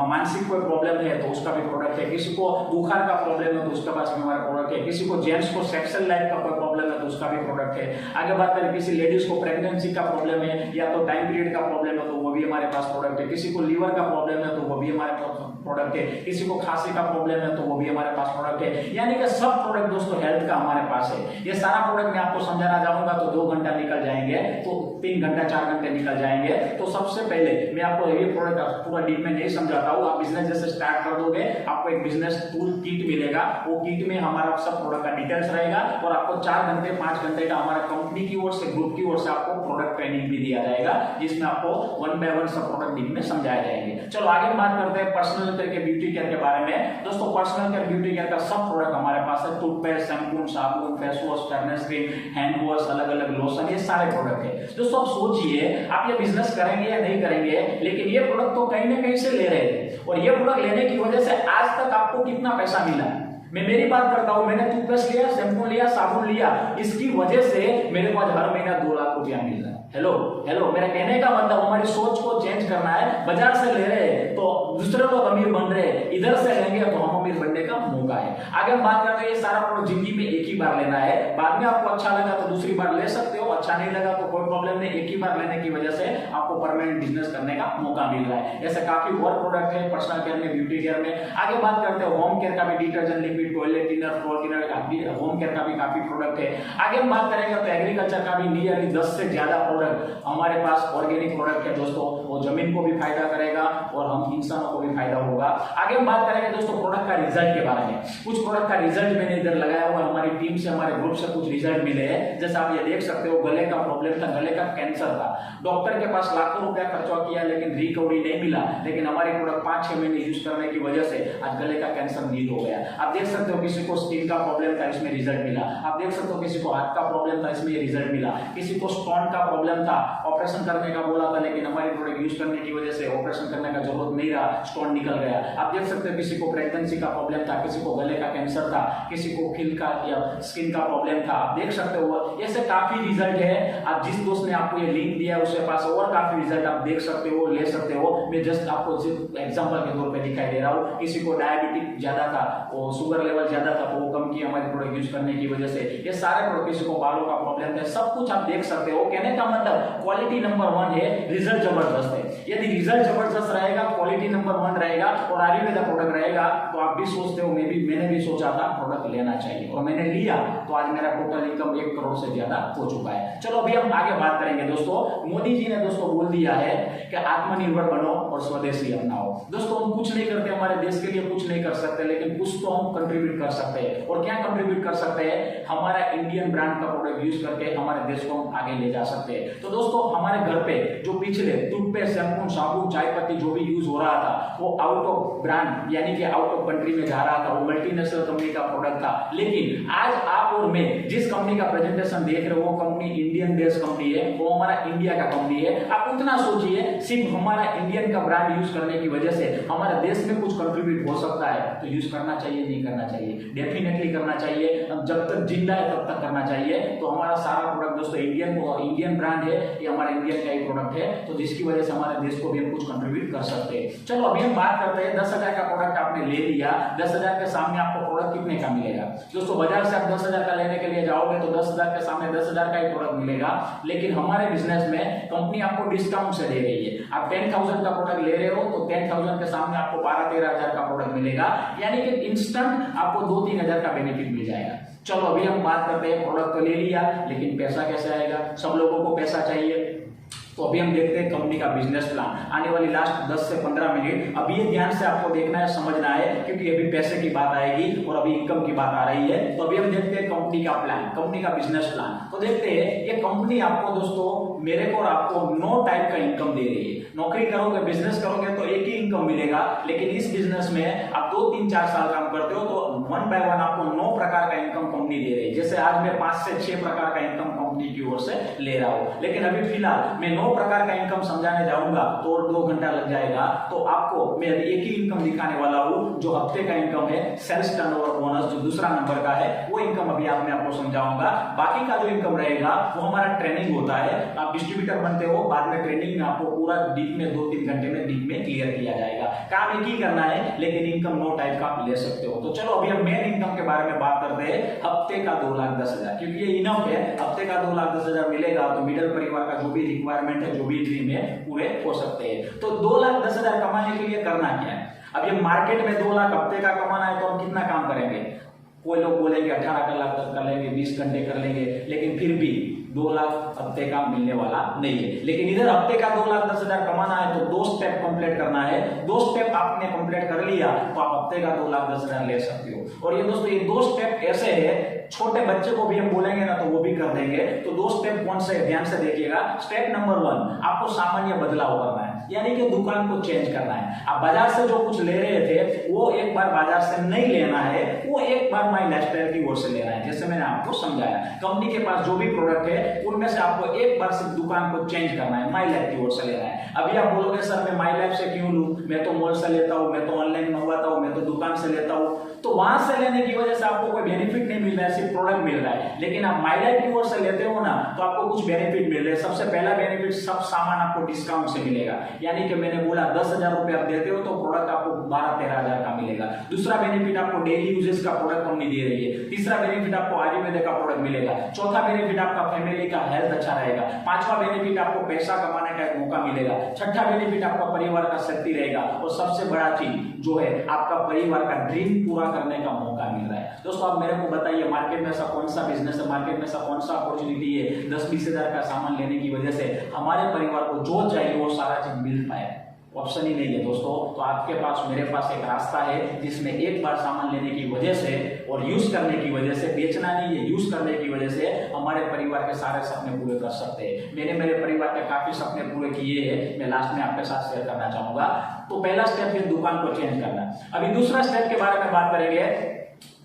मानसिक कोई प्रॉब्लम है तो उसका भी प्रोडक्ट है, किसी को बुखार का प्रॉब्लम है तो उसके पास भी हमारा प्रोडक्ट है, किसी को जेंट्स को सेक्सुअल लाइफ का कोई प्रॉब्लम है तो उसका भी प्रोडक्ट है। आगे बात करें किसी लेडीज को प्रेगनेंसी का प्रॉब्लम है या तो टाइम पीरियड का प्रॉब्लम है तो वो भी हमारे पास प्रोडक्ट है, किसी को लीवर का प्रॉब्लम है तो वो भी हमारे पास प्रोडक्ट है, किसी को खांसी का प्रॉब्लम है तो वो भी हमारे पास प्रोडक्ट है। यानी कि सब प्रोडक्ट दोस्तों हेल्थ का हमारे पास है। ये सारा प्रोडक्ट मैं आपको समझाना चाहूंगा तो 2 घंटा निकल जाएंगे, तो 3 घंटा 4 घंटे निकल जाएंगे। तो सबसे पहले मैं आपको ये प्रोडक्ट पूरा डीप में नहीं समझाता हूँ, आप बिजनेस जैसे स्टार्ट कर दोगे आपको एक बिजनेस टूल किट मिलेगा, वो किट में हमारा सब प्रोडक्ट का डिटेल्स रहेगा और आपको 4 घंटे 5 घंटे का हमारा कंपनी की ओर से, ग्रुप की ओर से आपको प्रोडक्ट ट्रेनिंग भी दिया जाएगा। जाएगा, जिसमें आपको वन बाय वन सब प्रोडक्ट डीप में समझाए जाएंगे। चलो आगे बात करते हैं पर्सनल केयर के ब्यूटी केयर के बारे में। दोस्तों पर्सनल केयर ब्यूटी केयर का सब प्रोडक्ट हमारे पास है, टूथपेस्ट, शैम्पू, साबुन, face wash, fairness cream, hand wash, अलग अलग लोशन, ये सारे प्रोडक्ट है। दोस्तों आप सोचिए आप ये बिजनेस करेंगे या नहीं करेंगे, लेकिन ये प्रोडक्ट तो कहीं ना कहीं से ले रहे थे और ये प्रोडक्ट लेने की वजह से आज तक आपको कितना पैसा मिला। मैं मेरी बात करता हूं, मैंने टूथपेस्ट लिया, शैम्पू लिया, साबुन लिया, इसकी वजह से मेरे को आज हर महीना 2 लाख रुपया मिल रहा है। हेलो हेलो, मेरा कहने का मतलब हमारी सोच को चेंज करना है। बाजार से ले रहे हैं तो दूसरे लोग अमीर बन रहे हैं, इधर से लेंगे तो हम अमीर बनने का मौका है। आगे हम बात करते हैं, ये सारा प्रोडक्ट जिंदगी में एक ही बार लेना है, बाद में आपको अच्छा लगा तो दूसरी बार ले सकते हो, अच्छा नहीं लगा तो कोई प्रॉब्लम नहीं। एक ही बार लेने की वजह से आपको परमानेंट बिजनेस करने का मौका मिल रहा है। ऐसे काफी और प्रोडक्ट है पर्सनल केयर में, ब्यूटी केयर में। आगे बात करते हैं होम केयर का भी, detergent, liquid, toilet cleaner, floor cleaner का भी, होम केयर का भी काफी प्रोडक्ट है। आगे हम बात करेंगे तो एग्रीकल्चर का भी नियरली 10 से ज्यादा प्रोडक्ट हमारे पास ऑर्गेनिक प्रोडक्ट है दोस्तों, वो जमीन को भी फायदा करेगा और हम इंसानों को भी फायदा होगा। आगे हम बात करेंगे दोस्तों प्रोडक्ट का रिजल्ट के बारे में। कुछ प्रोडक्ट का रिजल्ट मैंने इधर लगाया हुआ, हमारी टीम से, हमारे ग्रुप से कुछ रिजल्ट मिले हैं। जैसे आप ये देख सकते हो, गले का प्रॉब्लम था, गले का कैंसर था, डॉक्टर के पास लाखों रुपया खर्चा किया लेकिन रिकवरी नहीं मिला, लेकिन हमारे प्रोडक्ट 5-6 महीने यूज करने की वजह से आज गले का कैंसर नील हो गया। आप देख सकते हो किसी को स्किन का प्रॉब्लम था, इसमें रिजल्ट मिला। आप देख सकते हो किसी को हाथ का प्रॉब्लम था, इसमें रिजल्ट मिला। किसी को स्टोन का प्रॉब्लम था, ऑपरेशन करने का बोला था, लेकिन हमारी प्रोडक्ट यूज करने की वजह से ऑपरेशन करने का जरूरत नहीं रहा, स्टोन निकल गया। आप देख सकते हो किसी को प्रेगनेंसी का प्रॉब्लम था, किसी को गले का कैंसर था, किसी को खिल का या स्किन का प्रॉब्लम था। आप देख सकते हो ऐसे काफी रिजल्ट है। आप जिस दोस्त ने आपको ये लिंक दिया है उसके पास और काफी रिजल्ट आप देख सकते हो, ले सकते हो। मैं जस्ट आपको सिर्फ एग्जांपल के तौर पे दिखाई दे रहा हूँ। किसी को डायबिटिक ज्यादा था, वो शुगर लेवल ज्यादा था, तो वो कम किया हमारी प्रोडक्ट यूज करने की वजह से। ये सारे प्रोडक्ट, किसी को बालों का प्रॉब्लम है, सब कुछ आप देख सकते हो। कहने का मतलब क्वालिटी नंबर 1 है, रिजल्ट जबरदस्त है। यदि रिजल्ट जबरदस्त रहेगा, क्वालिटी नंबर 1 रहेगा और आयुर्वेदा प्रोडक्ट रहेगा, तो आप भी सोचते हो, मैंने भी सोचा था प्रोडक्ट लेना चाहिए और मैंने लिया, तो आज मेरा टोटल इनकम 1 करोड़ से ज्यादा हो चुका है। चलो अभी हम आगे बात करेंगे दोस्तों। मोदी जी ने दोस्तों बोल दिया है कि आत्मनिर्भर बनो और स्वदेशी अपनाओ। दोस्तों हम कुछ नहीं करते, हमारे देश के लिए कुछ नहीं कर सकते, लेकिन कुछ तो हम कंट्रीब्यूट कर सकते हैं। और क्या कंट्रीब्यूट कर सकते हैं? हमारा इंडियन ब्रांड का प्रोडक्ट यूज करके हमारे देश को हम आगे ले जा सकते हैं। तो दोस्तों हमारे घर पे जो पिछले टूथपेस्ट, शैम्पू, साबुन, चाय पत्ती जो भी यूज हो रहा था, वो आउट ऑफ ब्रांड यानी कि आउट ऑफ कंट्री में जा रहा था, वो मल्टीनेशनल कंपनी का प्रोडक्ट था। लेकिन आज आप और मैं जिस कंपनी का प्रेजेंटेशन देख रहे हो, वो कंपनी इंडियन बेस्ड कंपनी है, वो हमारा इंडिया का कंपनी है। आप उतना सोचिए, सिर्फ हमारा इंडियन का ब्रांड यूज करने की वजह से हमारे देश में कुछ कंट्रीब्यूट हो सकता है, तो यूज करना चाहिए नहीं करना चाहिए? डेफिनेटली करना चाहिए। जब तक जिंदा है तब तक करना चाहिए। तो हमारा सारा प्रोडक्ट दोस्तों इंडियन ब्रांड है, ये हमारा इंडियन का ही प्रोडक्ट है, तो जिसकी वजह से हमारे देश को भी हम कुछ कंट्रीब्यूट कर सकते हैं। चलो अभी हम बात करते हैं, 10,000 का प्रोडक्ट आपने ले लिया, 10,000 के सामने आपको प्रोडक्ट कितने का मिलेगा? दोस्तों बाजार से आप 10,000 का लेने के लिए जाओगे तो 10,000 के सामने 10,000 का ही प्रोडक्ट मिलेगा, लेकिन हमारे बिजनेस में कंपनी आपको डिस्काउंट से दे रही है। आप 10,000 का प्रोडक्ट ले रहे हो तो 10,000 के सामने आपको 12-13,000 का प्रोडक्ट मिलेगा, यानी कि इंस्टेंट आपको 2-3,000 का बेनिफिट मिल जाएगा। चलो अभी हम बात करते हैं, प्रोडक्ट तो ले लिया, लेकिन पैसा कैसे आएगा? सब लोगों को पैसा चाहिए, तो अभी हम देखते हैं कंपनी का बिजनेस प्लान। आने वाली लास्ट 10 से 15 मिनट अभी ये ध्यान से आपको देखना है, समझना है, क्योंकि अभी पैसे की बात आएगी और अभी इनकम की बात आ रही है। तो अभी हम देखते हैं कंपनी का प्लान, कंपनी का बिजनेस प्लान। तो देखते हैं ये कंपनी आपको दोस्तों, मेरे को और आपको 9 टाइप का इनकम दे रही है। नौकरी करोगे, बिजनेस करोगे तो एक ही इनकम मिलेगा, लेकिन इस बिजनेस में आप 2, 3, 4 साल काम करते हो तो 1 बाय 1 आपको 9 प्रकार का इनकम कंपनी दे रही है। जैसे आज मैं 5 से 6 प्रकार का इनकम कंपनी की ओर से ले रहा हूं, लेकिन अभी फिलहाल मैं 9 प्रकार का इनकम समझाने जाऊंगा तो 2 घंटा लग जाएगा। तो आपको मैं अभी एक ही इनकम दिखाने वाला हूं, जो हफ्ते का इनकम है, सेल्स टर्नओवर बोनस जो दूसरा नंबर का है, वो इनकम अभी मैं आपको समझाऊंगा। बाकी का जो इनकम रहेगा वो हमारा ट्रेनिंग होता है, आप डिस्ट्रीब्यूटर बनते हो, बाद में ट्रेनिंग में आपको पूरा डीप में 2-3 घंटे में डीप में क्लियर किया जाएगा। काम एक ही करना है, लेकिन इनकम 9 टाइप का आप ले सकते हो। तो चलो अभी हम मेन इनकम के बारे में बात करते हैं, हफ्ते का 2,10,000, क्योंकि ये इनफ है। हफ्ते का 2,10,000 मिलेगा तो मिडिल परिवार का जो भी रिक्वायरमेंट है, जो भी ड्रीम है, पूरे हो सकते हैं। तो 2,10,000 कमाने के लिए करना क्या है? अब ये मार्केट में 2 लाख हफ्ते का कमाना है तो हम कितना काम करेंगे? कोई लोग बोलेंगे 18 लाख कर लेंगे, 20 घंटे कर लेंगे, लेकिन फिर भी 2 लाख हफ्ते का मिलने वाला नहीं है। लेकिन इधर हफ्ते का 2,10,000 कमाना है तो 2 स्टेप कंप्लीट करना है। 2 स्टेप आपने कंप्लीट कर लिया तो आप हफ्ते का 2,10,000 ले सकते हो। और ये दोस्तों ये 2 स्टेप ऐसे है, छोटे बच्चे को भी हम बोलेंगे ना तो वो भी कर देंगे। तो 2 स्टेप कौन से, ध्यान से देखिएगा। स्टेप नंबर 1, आपको सामान्य बदलाव करना है, यानी कि दुकान को चेंज करना है। आप बाजार से जो कुछ ले रहे थे वो एक बार बाजार से नहीं लेना है, वो एक बार माई लाइफस्टाइल की ओर से लेना है। जैसे मैंने आपको समझाया, कंपनी के पास जो भी प्रोडक्ट है उनमें से आपको एक बार सिर्फ दुकान को चेंज करना है, माई लाइफ की ओर से लेना है। अभी आप बोलोगे सर मैं माई लाइफ से क्यों लूं, मैं तो मॉल से लेता हूं, मैं तो ऑनलाइन मंगवाता हूं, मैं तो दुकान से लेता हूं। तो वहां से लेने की वजह से आपको कोई बेनिफिट नहीं मिल रहा है, सिर्फ प्रोडक्ट मिल रहा है। लेकिन आप माई लाइफ की ओर से लेते हो ना तो आपको कुछ बेनिफिट मिल रहे हैं। सबसे पहला बेनिफिट, सब सामान आपको डिस्काउंट से मिलेगा, यानी कि मैंने बोला 10,000 रुपए आप देते हो तो प्रोडक्ट आपको 12-13,000 का मिलेगा। दूसरा बेनिफिट, आपको डेली यूजेस का प्रोडक्ट कंपनी दे रही है। तीसरा बेनिफिट, आपको आयुर्वेद का प्रोडक्ट मिलेगा। चौथा बेनिफिट, आपका फैमिली का हेल्थ अच्छा रहेगा। पांचवा बेनिफिट, आपको पैसा कमाने का एक मौका मिलेगा। छठा बेनिफिट, आपका परिवार का शक्ति रहेगा। और सबसे बड़ा चीज जो है, आपका परिवार का ड्रीम पूरा करने का मौका मिल रहा है। दोस्तों आप मेरे को बताइए, मार्केट में ऐसा कौन सा बिजनेस है, मार्केट में ऐसा कौन सा अपॉर्चुनिटी है 10-20 हजार का सामान लेने की वजह से हमारे परिवार को जो चाहिए वो सारा चीज मिल पाए? ऑप्शन ही नहीं है दोस्तों। तो आपके पास, मेरे पास एक रास्ता है जिसमें एक बार सामान लेने की वजह से और यूज करने की वजह से, बेचना नहीं है, यूज करने की वजह से हमारे परिवार के सारे सपने पूरे कर सकते हैं। मैंने मेरे परिवार के काफी सपने पूरे किए हैं, मैं लास्ट में आपके साथ शेयर करना चाहूंगा। तो पहला स्टेप है दुकान को चेंज करना। अभी दूसरा स्टेप के बारे में बात करेंगे।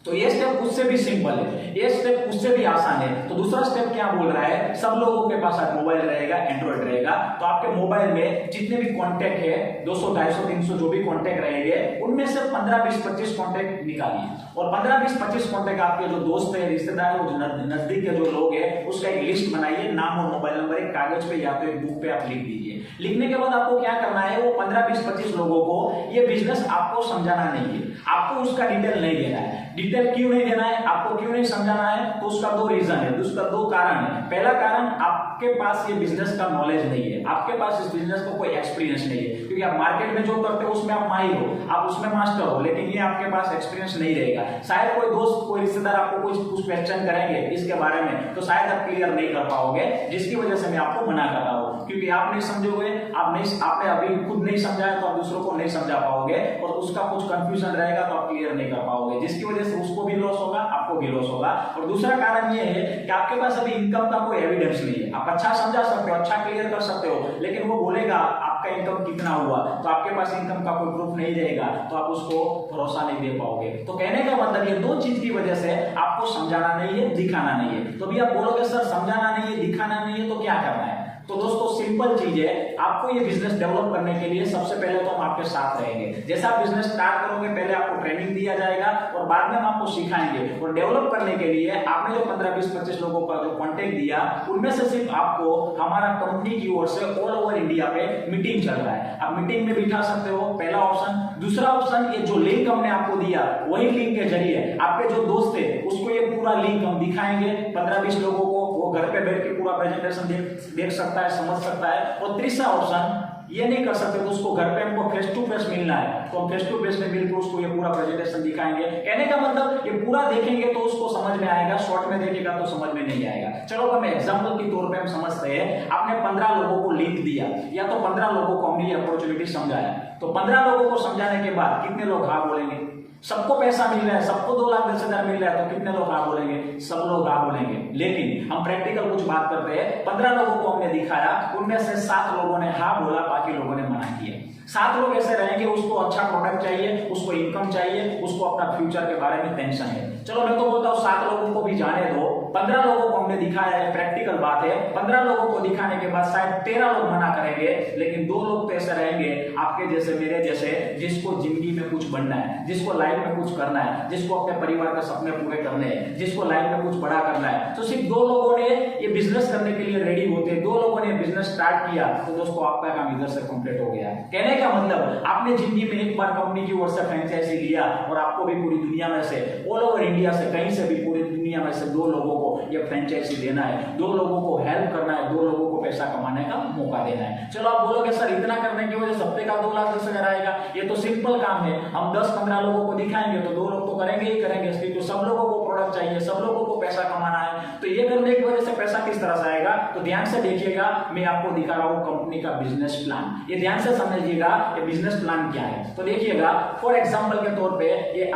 तो ये स्टेप उससे भी सिंपल है, ये स्टेप उससे भी आसान है। तो दूसरा स्टेप क्या बोल रहा है, सब लोगों के पास मोबाइल रहेगा, एंड्रॉइड रहेगा। तो आपके मोबाइल में जितने भी कॉन्टेक्ट है, 200, 250, 300 जो भी कॉन्टेक्ट रहेंगे, उनमें से 15, 20, 25 कॉन्टेक्ट निकालिए। और 15, 20, 25 कॉन्टेक्ट आपके जो दोस्त है, रिश्तेदार है, नजदीक के जो लोग है, उसका एक लिस्ट बनाइए, नाम और मोबाइल नंबर एक कागज पे या तो एक बुक पे आप लिख दीजिए। लिखने के बाद आपको क्या करना है, वो 15, 20, 25 लोगों को ये बिजनेस आपको समझाना नहीं है, आपको उसका डिटेल नहीं देना है। डिटेल क्यों नहीं देना है, आपको क्यों नहीं समझाना है, तो उसका 2 रीजन है, उसका 2 कारण है। पहला कारण, आपके पास ये बिजनेस का नॉलेज नहीं है, आपके पास इस बिजनेस को कोई एक्सपीरियंस नहीं है। क्योंकि आप मार्केट में जो करते हो उसमें आप माहिर हो, आप उसमें मास्टर हो, लेकिन ये आपके पास एक्सपीरियंस नहीं रहेगा। शायद कोई दोस्त, कोई रिश्तेदार आपको कुछ क्वेश्चन करेंगे इसके बारे में, तो शायद आप क्लियर नहीं कर पाओगे, जिसकी वजह से मैं आपको मना कर रहा हूं। क्योंकि आप नहीं समझोगे, आपने अभी खुद नहीं समझाया तो आप दूसरों को नहीं समझा पाओगे, और उसका कुछ कंफ्यूजन रहेगा तो आप क्लियर नहीं कर पाओगे, जिसकी वजह से उसको भी लॉस होगा, आपको भी लॉस होगा। और दूसरा कारण ये है कि आपके पास अभी इनकम का कोई एविडेंस नहीं है। आप अच्छा समझा सकते हो, अच्छा क्लियर कर सकते हो, लेकिन वो बोलेगा आपका इनकम कितना हुआ, तो आपके पास इनकम का कोई प्रूफ नहीं रहेगा, तो आप उसको भरोसा नहीं दे पाओगे। तो कहने का मतलब ये 2 चीज की वजह से आपको समझाना नहीं है, दिखाना नहीं है। तो भी आप बोलोगे सर समझाना नहीं है, दिखाना नहीं है, तो क्या करना है? तो दोस्तों सिंपल चीज है, आपको ये बिजनेस डेवलप करने के लिए सबसे पहले तो हम आपके साथ रहेंगे। जैसा आप बिजनेस स्टार्ट करोगे, पहले आपको ट्रेनिंग दिया जाएगा और बाद में हम आपको सिखाएंगे। और डेवलप करने के लिए आपने जो 15, 20, 25 लोगों का जो कॉन्टेक्ट दिया, उनमें से सिर्फ आपको हमारा कंपनी की ओर से ऑल ओवर इंडिया पे मीटिंग चल रहा है, आप मीटिंग में बिठा सकते हो, पहला ऑप्शन। दूसरा ऑप्शन, ये जो लिंक हमने आपको दिया, वही लिंक के जरिए आपके जो दोस्त है उसको ये पूरा लिंक हम दिखाएंगे 15, 20 लोगों को, वो घर पे बैठ के पूरा प्रेजेंटेशन देख सकता है, समझ सकता है। और तीसरा ऑप्शन, ये नहीं कर सकते तो उसको घर पे हमको फेस टू फेस मिलना है, तो हम फेस टू फेस में मिलकर उसको ये पूरा प्रेजेंटेशन दिखाएंगे। कहने का मतलब ये पूरा देखेंगे तो उसको समझ में आएगा, शॉर्ट में देखेगा तो समझ में नहीं आएगा। चलो हम एग्जांपल के तौर पे हम समझते हैं, आपने 15 लोगों को लिंक दिया या तो 15 लोगों को हमने ये अपॉर्चुनिटी समझाया, तो 15 लोगों को समझाने के बाद कितने लोग हाँ बोलेंगे? सबको पैसा मिल रहा है, सबको 2,10,000 मिल रहा है, तो कितने लोग हाँ बोलेंगे? सब लोग हाँ बोलेंगे। लेकिन हम प्रैक्टिकल कुछ बात करते हैं, 15 लोगों को हमने दिखाया, उनमें से 7 लोगों ने हाँ बोला, बाकी लोगों ने मना किया। 7 लोग ऐसे रहेंगे, उसको अच्छा प्रोडक्ट चाहिए, उसको इनकम चाहिए, उसको अपना फ्यूचर के बारे में टेंशन है। चलो मैं तो बोलता हूँ 7 लोगों को भी जाने दो, 15 लोगों को हमने दिखाया है, प्रैक्टिकल बात है। 15 लोगों को दिखाने के बाद शायद 13 लोग मना करेंगे, लेकिन 2 लोग तो ऐसे रहेंगे आपके जैसे, मेरे जैसे, जिसको जिंदगी में कुछ बनना है, जिसको लाइफ में कुछ करना है, जिसको अपने परिवार के सपने पूरे करने हैं, जिसको लाइफ में कुछ बड़ा करना है। तो सिर्फ 2 लोगों ने ये बिजनेस करने के लिए रेडी होते, 2 लोगों ने बिजनेस स्टार्ट किया, तो दोस्तों आपका काम इधर से कंप्लीट हो गया। कहने का मतलब, आपने जिंदगी में एक बार कंपनी की ओर से फ्रेंचाइजी लिया और आपको भी पूरी दुनिया में से, ऑल ओवर इंडिया से, कहीं से भी पूरी दुनिया दुनिया में से 2 लोगों को ये फ्रेंचाइजी देना है, 2 लोगों को हेल्प करना है, 2 लोगों को पैसा कमाने का मौका देना है। चलो आप बोलोगे सर इतना करने की वजह से हफ्ते का 2,10,000 आएगा, ये तो सिंपल काम है, हम 10-15 लोगों को दिखाएंगे तो 2 लोग तो करेंगे ही करेंगे, इसलिए तो सब लोगों को प्रोडक्ट चाहिए, सब लोगों को पैसा कमाना है, तो ये करने की वजह से पैसा किस तरह से आएगा? तो ध्यान से देखिएगा, मैं आपको दिखा रहा हूं कंपनी का बिजनेस प्लान, ये ध्यान से समझिएगा ये बिजनेस प्लान क्या है। तो देखिएगा फॉर एग्जांपल के तौर पे ये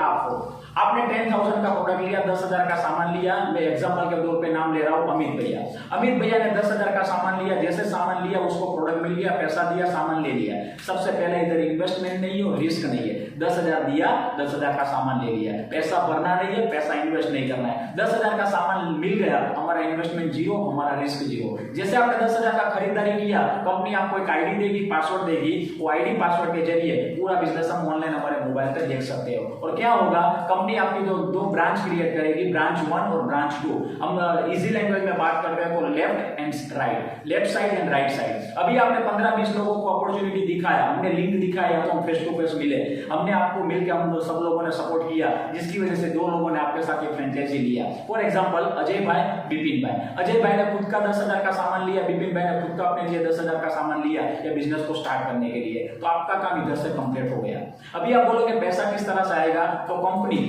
आपने 10,000 का प्रोडक्ट लिया, 10,000 का सामान लिया, मैं एग्जांपल के तौर पे नाम ले रहा हूं अमित भैया ने 10,000 का सामान लिया, जैसे सामान लिया उसको प्रोडक्ट मिल गया, पैसा दिया, सामान ले लिया। सबसे पहले इधर इन्वेस्टमेंट नहीं है और रिस्क नहीं है, 10,000 दिया, 10,000 का सामान ले लिया, पैसा भरना नहीं है, पैसा इन्वेस्ट नहीं करना है, 10,000 का सामान मिल गया, हमारा इन्वेस्टमेंट जीरो, हमारा रिस्क जीरो। जैसे आपने 10,000 का खरीदारी किया, कंपनी आपको एक आईडी देगी, पासवर्ड देगी, वो आईडी पासवर्ड के जरिए पूरा बिजनेस हम ऑनलाइन हमारे मोबाइल पर देख सकते हो। और क्या होगा, कंपनी आपकी दो ब्रांच क्रिएट करेगी, ब्रांच 1 और ब्रांच 2। हम इजी लैंग्वेज में बात कर रहे हैं तो left and right, left side and right side. अभी आपने 15-20 लोगों को अपॉर्चुनिटी दिखाया, हमने लिंक दिखाया, तो हम फेस टू फेस मिले, हमने आपको मिलकर हम सब लोगों ने सपोर्ट किया, जिसकी वजह से 2 लोगों ने आपके साथ एक फ्रेंचाइजी लिया। फॉर एग्जांपल अजय भाई, विपिन भाई। अजय भाई ने खुद का 10,000 का सामान लिया, विपिन भाई ने खुद का अपने लिए 10,000 का सामान लिया या बिजनेस को स्टार्ट करने के लिए, तो आपका काम इधर से कंप्लीट हो गया। अभी आप बोलोगे पैसा किस तरह से आएगा, तो कंपनी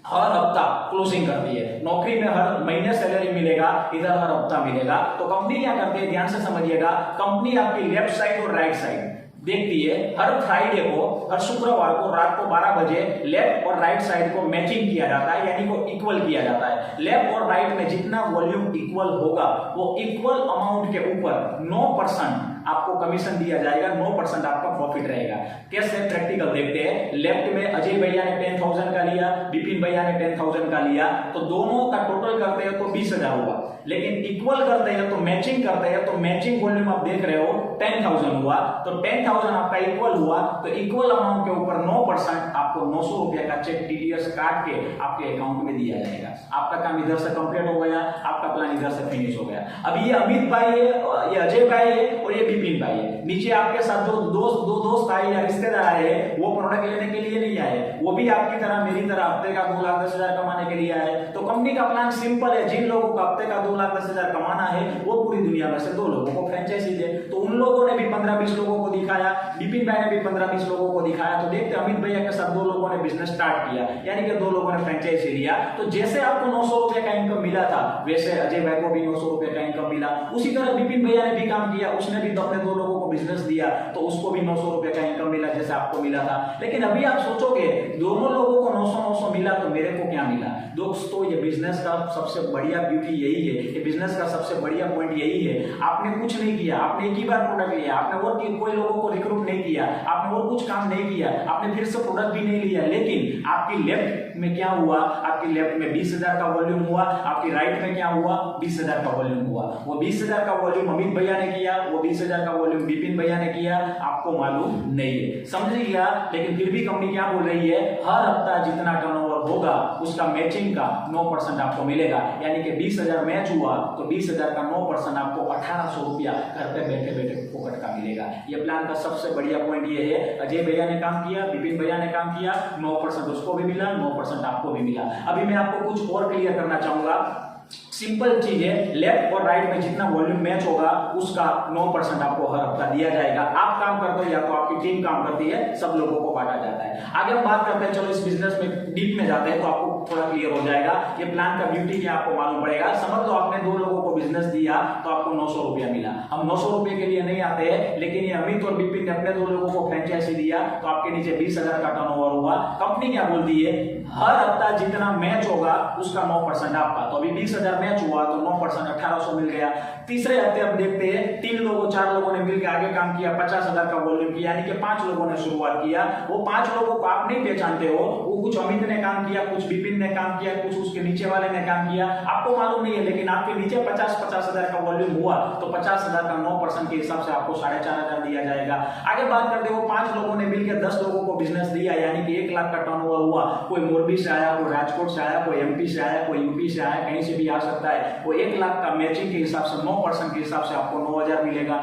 हर हफ्ता क्लोजिंग करती है, नौकरी में हर महीने सैलरी मिलेगा, इधर हर हफ्ता मिलेगा। तो कंपनी क्या करती है, ध्यान से समझिएगा, कंपनी आपकी लेफ्ट साइड और राइट साइड देखती है। हर फ्राइडे को, हर शुक्रवार को रात को 12 बजे लेफ्ट और राइट साइड को मैचिंग किया जाता है, यानी को इक्वल किया जाता है। लेफ्ट और राइट में जितना वॉल्यूम इक्वल होगा, वो इक्वल अमाउंट के ऊपर 9% आपको कमीशन दिया जाएगा, 9% आपका प्रॉफिट रहेगा। कैसे, प्रैक्टिकल देखते हैं। लेफ्ट में अजय भैया ने 10,000 का लिया, विपिन भैया ने 10,000 का लिया, तो दोनों का टोटल करते हैं तो 20,000 हुआ। लेकिन इक्वल करते हैं तो मैचिंग करते हैं तो मैचिंग वॉल्यूम आप देख रहे हो 10,000 हुआ, तो 10,000 आपका इक्वल हुआ, तो इक्वल अमाउंट के ऊपर 9% आपको 900 रुपया का चेक टीडीएस काट के आपके अकाउंट में दिया जाएगा। आपका काम इधर से कंप्लीट हो गया, आपका प्लान इधर से फिनिश हो गया। अब ये अमित भाई है, ये अजय भाई है और ये विपिन भाई है। नीचे आपके साथ जो दो दोस्त आए या रिश्तेदार आए, वो प्रोडक्ट लेने के लिए नहीं आए, वो भी आपकी तरह मेरी तरह हफ्ते का 2,10,000 कमाने के लिए आए। तो कंपनी का प्लान सिंपल है, जिन लोगों को हफ्ते का 2,10,000 कमाना है, वो पूरी दुनिया में से 2 लोगों को फ्रेंचाइजी दे। तो उन लोगों ने भी 15-20 लोगों को दिखाया, विपिन भाई ने भी 15-20 लोगों को दिखाया, तो देखते अमित भैया के साथ 2 लोगों ने बिजनेस स्टार्ट किया, यानी कि 2 लोगों ने फ्रेंचाइजी लिया। तो जैसे आपको 900 रुपए का इनकम मिला था, वैसे अजय भाई को भी 900 रुपए का इनकम मिला। उसी तरह विपिन भैया ने भी काम किया, उसने भी अपने 2 लोगों को बिजनेस दिया, तो उसको भी 900 रुपए का इनकम मिला जैसे आपको मिला था। लेकिन अभी आप सोचोगे दोनों लोगों को 900 मिला, तो मेरे को क्या मिला? दोस्तों, ये बिजनेस का सबसे बढ़िया ब्यूटी यही है, ये बिजनेस का सबसे बढ़िया पॉइंट यही है, आपने कुछ नहीं किया, आपने एक ही बार प्रोडक्ट लिया, आपने और कोई लोगों को रिक्रूट नहीं किया, आपने और कुछ काम नहीं किया, आपने फिर से प्रोडक्ट भी नहीं लिया, लेकिन आपकी लेफ्ट में क्या हुआ, आपकी लेफ्ट में 20,000 का वॉल्यूम हुआ, आपकी राइट में क्या हुआ, 20,000 का वॉल्यूम हुआ। वो 20,000 का वॉल्यूम अमित भैया ने किया, वो 20,000 का वॉल्यूम विपिन भैया ने किया, आपको मालूम नहीं है, समझ लिया। लेकिन फिर भी कंपनी क्या बोल रही है, हर हफ्ता जितना टर्नओवर होगा उसका मैचिंग का 9% आपको मिलेगा, यानी कि 20,000 मैच हुआ तो 20,000 का 9% आपको 1,800 रुपया घर पे बैठे बैठे पॉकेट का मिलेगा। ये प्लान का सबसे बढ़िया पॉइंट ये है, अजय भैया ने काम किया, विपिन भैया ने काम किया, 9% उसको भी मिला, 9% आपको भी मिला। अभी मैं आपको कुछ और क्लियर करना चाहूंगा, सिंपल चीज है, लेफ्ट और राइट में जितना वॉल्यूम मैच होगा उसका 9% आपको हर हफ्ता दिया जाएगा। आप काम करते हो या तो आपकी टीम काम करती है, सब लोगों को बांटा जाता है। आगे हम बात करते हैं, चलो इस बिजनेस में डीप में जाते हैं तो आपको थोड़ा क्लियर हो जाएगा। ये प्लान का ब्यूटी क्या आपको मालूम पड़ेगा। समझ लो आपने 2 लोगों को बिजनेस दिया तो आपको 900 रुपया मिला। हम 900 रुपए के लिए नहीं आते हैं, लेकिन ये अमित और विपिन ने अपने 2 लोगों को फ्रेंचाइजी दिया तो आपके नीचे 20,000 का टर्नओवर हुआ। कंपनी क्या बोलती है, हर हफ्ता जितना मैच होगा उसका 9% आपका। तो अभी 20,000 मैच हुआ तो 9% 1,800 मिल गया। तीसरे हफ्ते अब देखते हैं, 3 लोगों 4 लोगों ने मिलकर आगे काम किया, 50,000 का वॉल्यूम किया, यानी कि 5 लोगों ने शुरुआत किया। वो 5 लोगों को आप नहीं पहचानते हो, वो कुछ अमित ने काम किया, कुछ विपिन ने काम किया, कुछ उसके नीचे वाले ने काम किया, आपको मालूम नहीं है, लेकिन आपके नीचे 50,000 का वॉल्यूम हुआ तो 50,000 का 9% के हिसाब से आपको 4,500 दिया जाएगा। आगे बात करते हो, 5 लोगों ने मिलकर 10 लोगों को बिजनेस दिया, यानी कि 1 लाख का टर्नओवर हुआ। कोई मोरबी से आया, कोई राजकोट से आया, कोई एमपी से आया, कोई यूपी से आया, कहीं से भी आ सकता है। वो 1 लाख का मैचिंग के हिसाब से 9% के हिसाब से आपको 9,000 मिलेगा।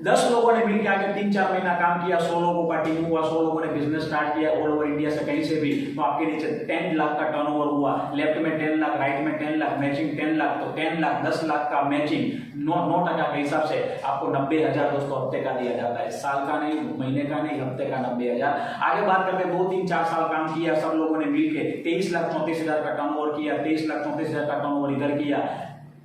10 लोगों ने मिलकर आगे 3-4 महीना काम किया, 100 लोगों का टीम हुआ, 100 लोगों ने बिजनेस स्टार्ट किया ऑल ओवर इंडिया से कहीं से भी, तो आपके नीचे 10 लाख का टर्नओवर हुआ, लेफ्ट में 10 लाख, राइट में 10 लाख, मैचिंग 10 लाख, तो 10 लाख 10 लाख का मैचिंग 9% के हिसाब से आपको 90,000 दोस्तों हफ्ते का दिया जाता है, साल का नहीं, महीने का नहीं, हफ्ते का 90,000। आगे बात करते हैं 2-3-4 साल काम किया सब लोगों ने मिलकर 23,34,000 का टर्नओवर किया, 23,34,000 का टर्नओवर इधर किया,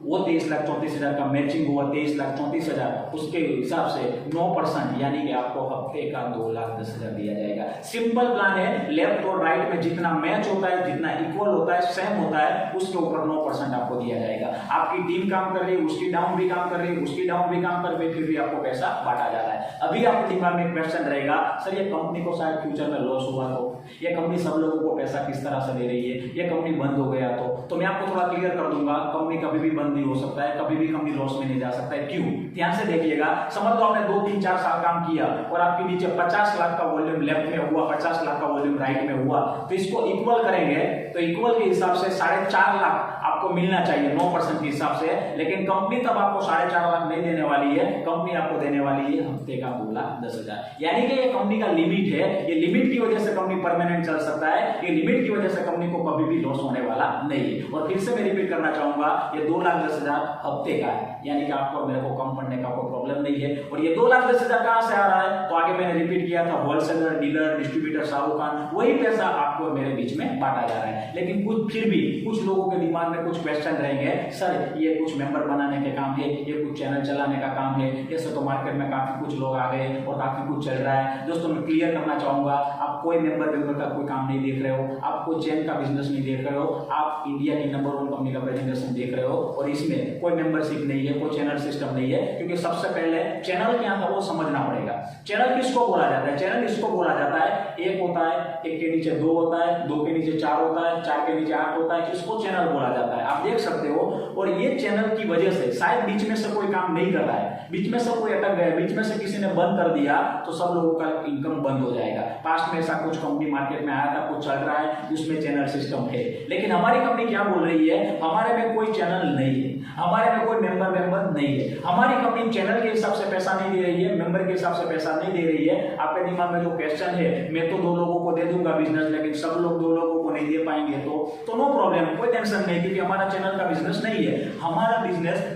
वो 23,34,000 का मैचिंग हुआ, 23,34,000, उसके हिसाब से 9% यानी कि आपको हफ्ते का 2,10,000 दिया जाएगा। सिंपल प्लान है, लेफ्ट और राइट में जितना मैच होता है, जितना इक्वल होता है, सेम होता है, उसके ऊपर 9% आपको दिया जाएगा। आपकी टीम काम कर रही है, उसकी डाउन भी काम कर रही है, उसकी डाउन भी काम कर रही है, फिर भी आपको पैसा बांटा जा रहा है। अभी आपके दिमाग में क्वेश्चन रहेगा, सर ये कंपनी को शायद फ्यूचर में लॉस हुआ तो, ये कंपनी सब लोगों को पैसा किस तरह से दे रही है, ये कंपनी बंद हो गया तो मैं आपको थोड़ा क्लियर कर दूंगा, कंपनी कभी भी बंद नहीं हो सकता है, कभी भी कंपनी लॉस में नहीं जा सकता है। क्यों? ध्यान से देखिएगा, समझ लो आपने 2-3-4 साल काम किया और आपके नीचे 50 लाख का वॉल्यूम लेफ्ट में हुआ, 50 लाख का वॉल्यूम राइट में हुआ, तो इसको इक्वल करेंगे तो इक्वल के हिसाब से 4.5 लाख आपको मिलना चाहिए 9% के हिसाब से, लेकिन कंपनी तब आपको 4.5 लाख नहीं देने वाली है, कंपनी आपको देने वाली है हफ्ते का 2,10,000। यानी कि ये कंपनी का लिमिट है, ये लिमिट की वजह से कंपनी परमानेंट चल सकता है, ये लिमिट की वजह से कंपनी को कभी भी लॉस होने वाला नहीं है। और फिर से मैं रिपीट करना चाहूंगा, ये 2,10,000 हफ्ते का है, यानी कि आपको मेरे को कम पड़ने का कोई प्रॉब्लम नहीं है। और ये 2,10,000 कहां से आ रहा है, तो आगे मैंने रिपीट किया था, होलसेलर, डीलर, डिस्ट्रीब्यूटर, साहूकार, वही पैसा आपको मेरे बीच में बांटा जा रहा है। लेकिन कुछ फिर भी कुछ लोगों के दिमाग में कुछ क्वेश्चन रहेंगे, सर ये कुछ मेंबर बनाने के काम है, ये कुछ चैनल चलाने का काम है, ऐसे तो मार्केट में काफी कुछ लोग आ गए और काफी कुछ चल रहा है। दोस्तों मैं क्लियर करना चाहूंगा, आप कोई मेंबर का कोई काम नहीं देख रहे हो, आप कोई चैन का बिजनेस नहीं देख रहे हो, आप इंडिया की नंबर 1 कंपनी का प्रेजेंटेशन देख रहे हो और इसमें कोई मेंबरशिप नहीं है, कोई चैनल सिस्टम नहीं है। क्योंकि सबसे पहले चैनल क्या था वो समझना पड़ेगा। चैनल किसको बोला जाता है? चैनल इसको बोला जाता है, एक होता है, एक के नीचे 2 होता है, 2 के नीचे 4 होता है, 4 के नीचे 8 होता है, इसको चैनल बोला जाता है। आप देख सकते हो, और ये चैनल की वजह से शायद बीच में से कोई काम नहीं कर रहा है, बीच में से कोई अटक गया, बीच में से किसी ने बंद कर दिया, तो सब लोगों का इनकम बंद हो जाएगा। पास्ट में ऐसा कुछ कंपनी मार्केट में आया था, कुछ चल रहा है, उसमें चैनल सिस्टम है। लेकिन हमारी कंपनी क्या बोल रही है, हमारे में कोई चैनल नहीं है, हमारे में कोई मेंबर नहीं है। हमारी कंपनी चैनल के हिसाब से पैसा नहीं दे रही है, मेंबर के हिसाब से पैसा नहीं दे रही है। आपके दिमाग में जो क्वेश्चन है, मैं तो 2 लोगों को दे दूंगा बिजनेस, लेकिन सब लोग 2 लोगों को नहीं दे पाएंगे, तो नो प्रॉब्लम, कोई टेंशन नहीं, क्योंकि हमारा चैनल का बिजनेस नहीं है, हमारा बिजनेस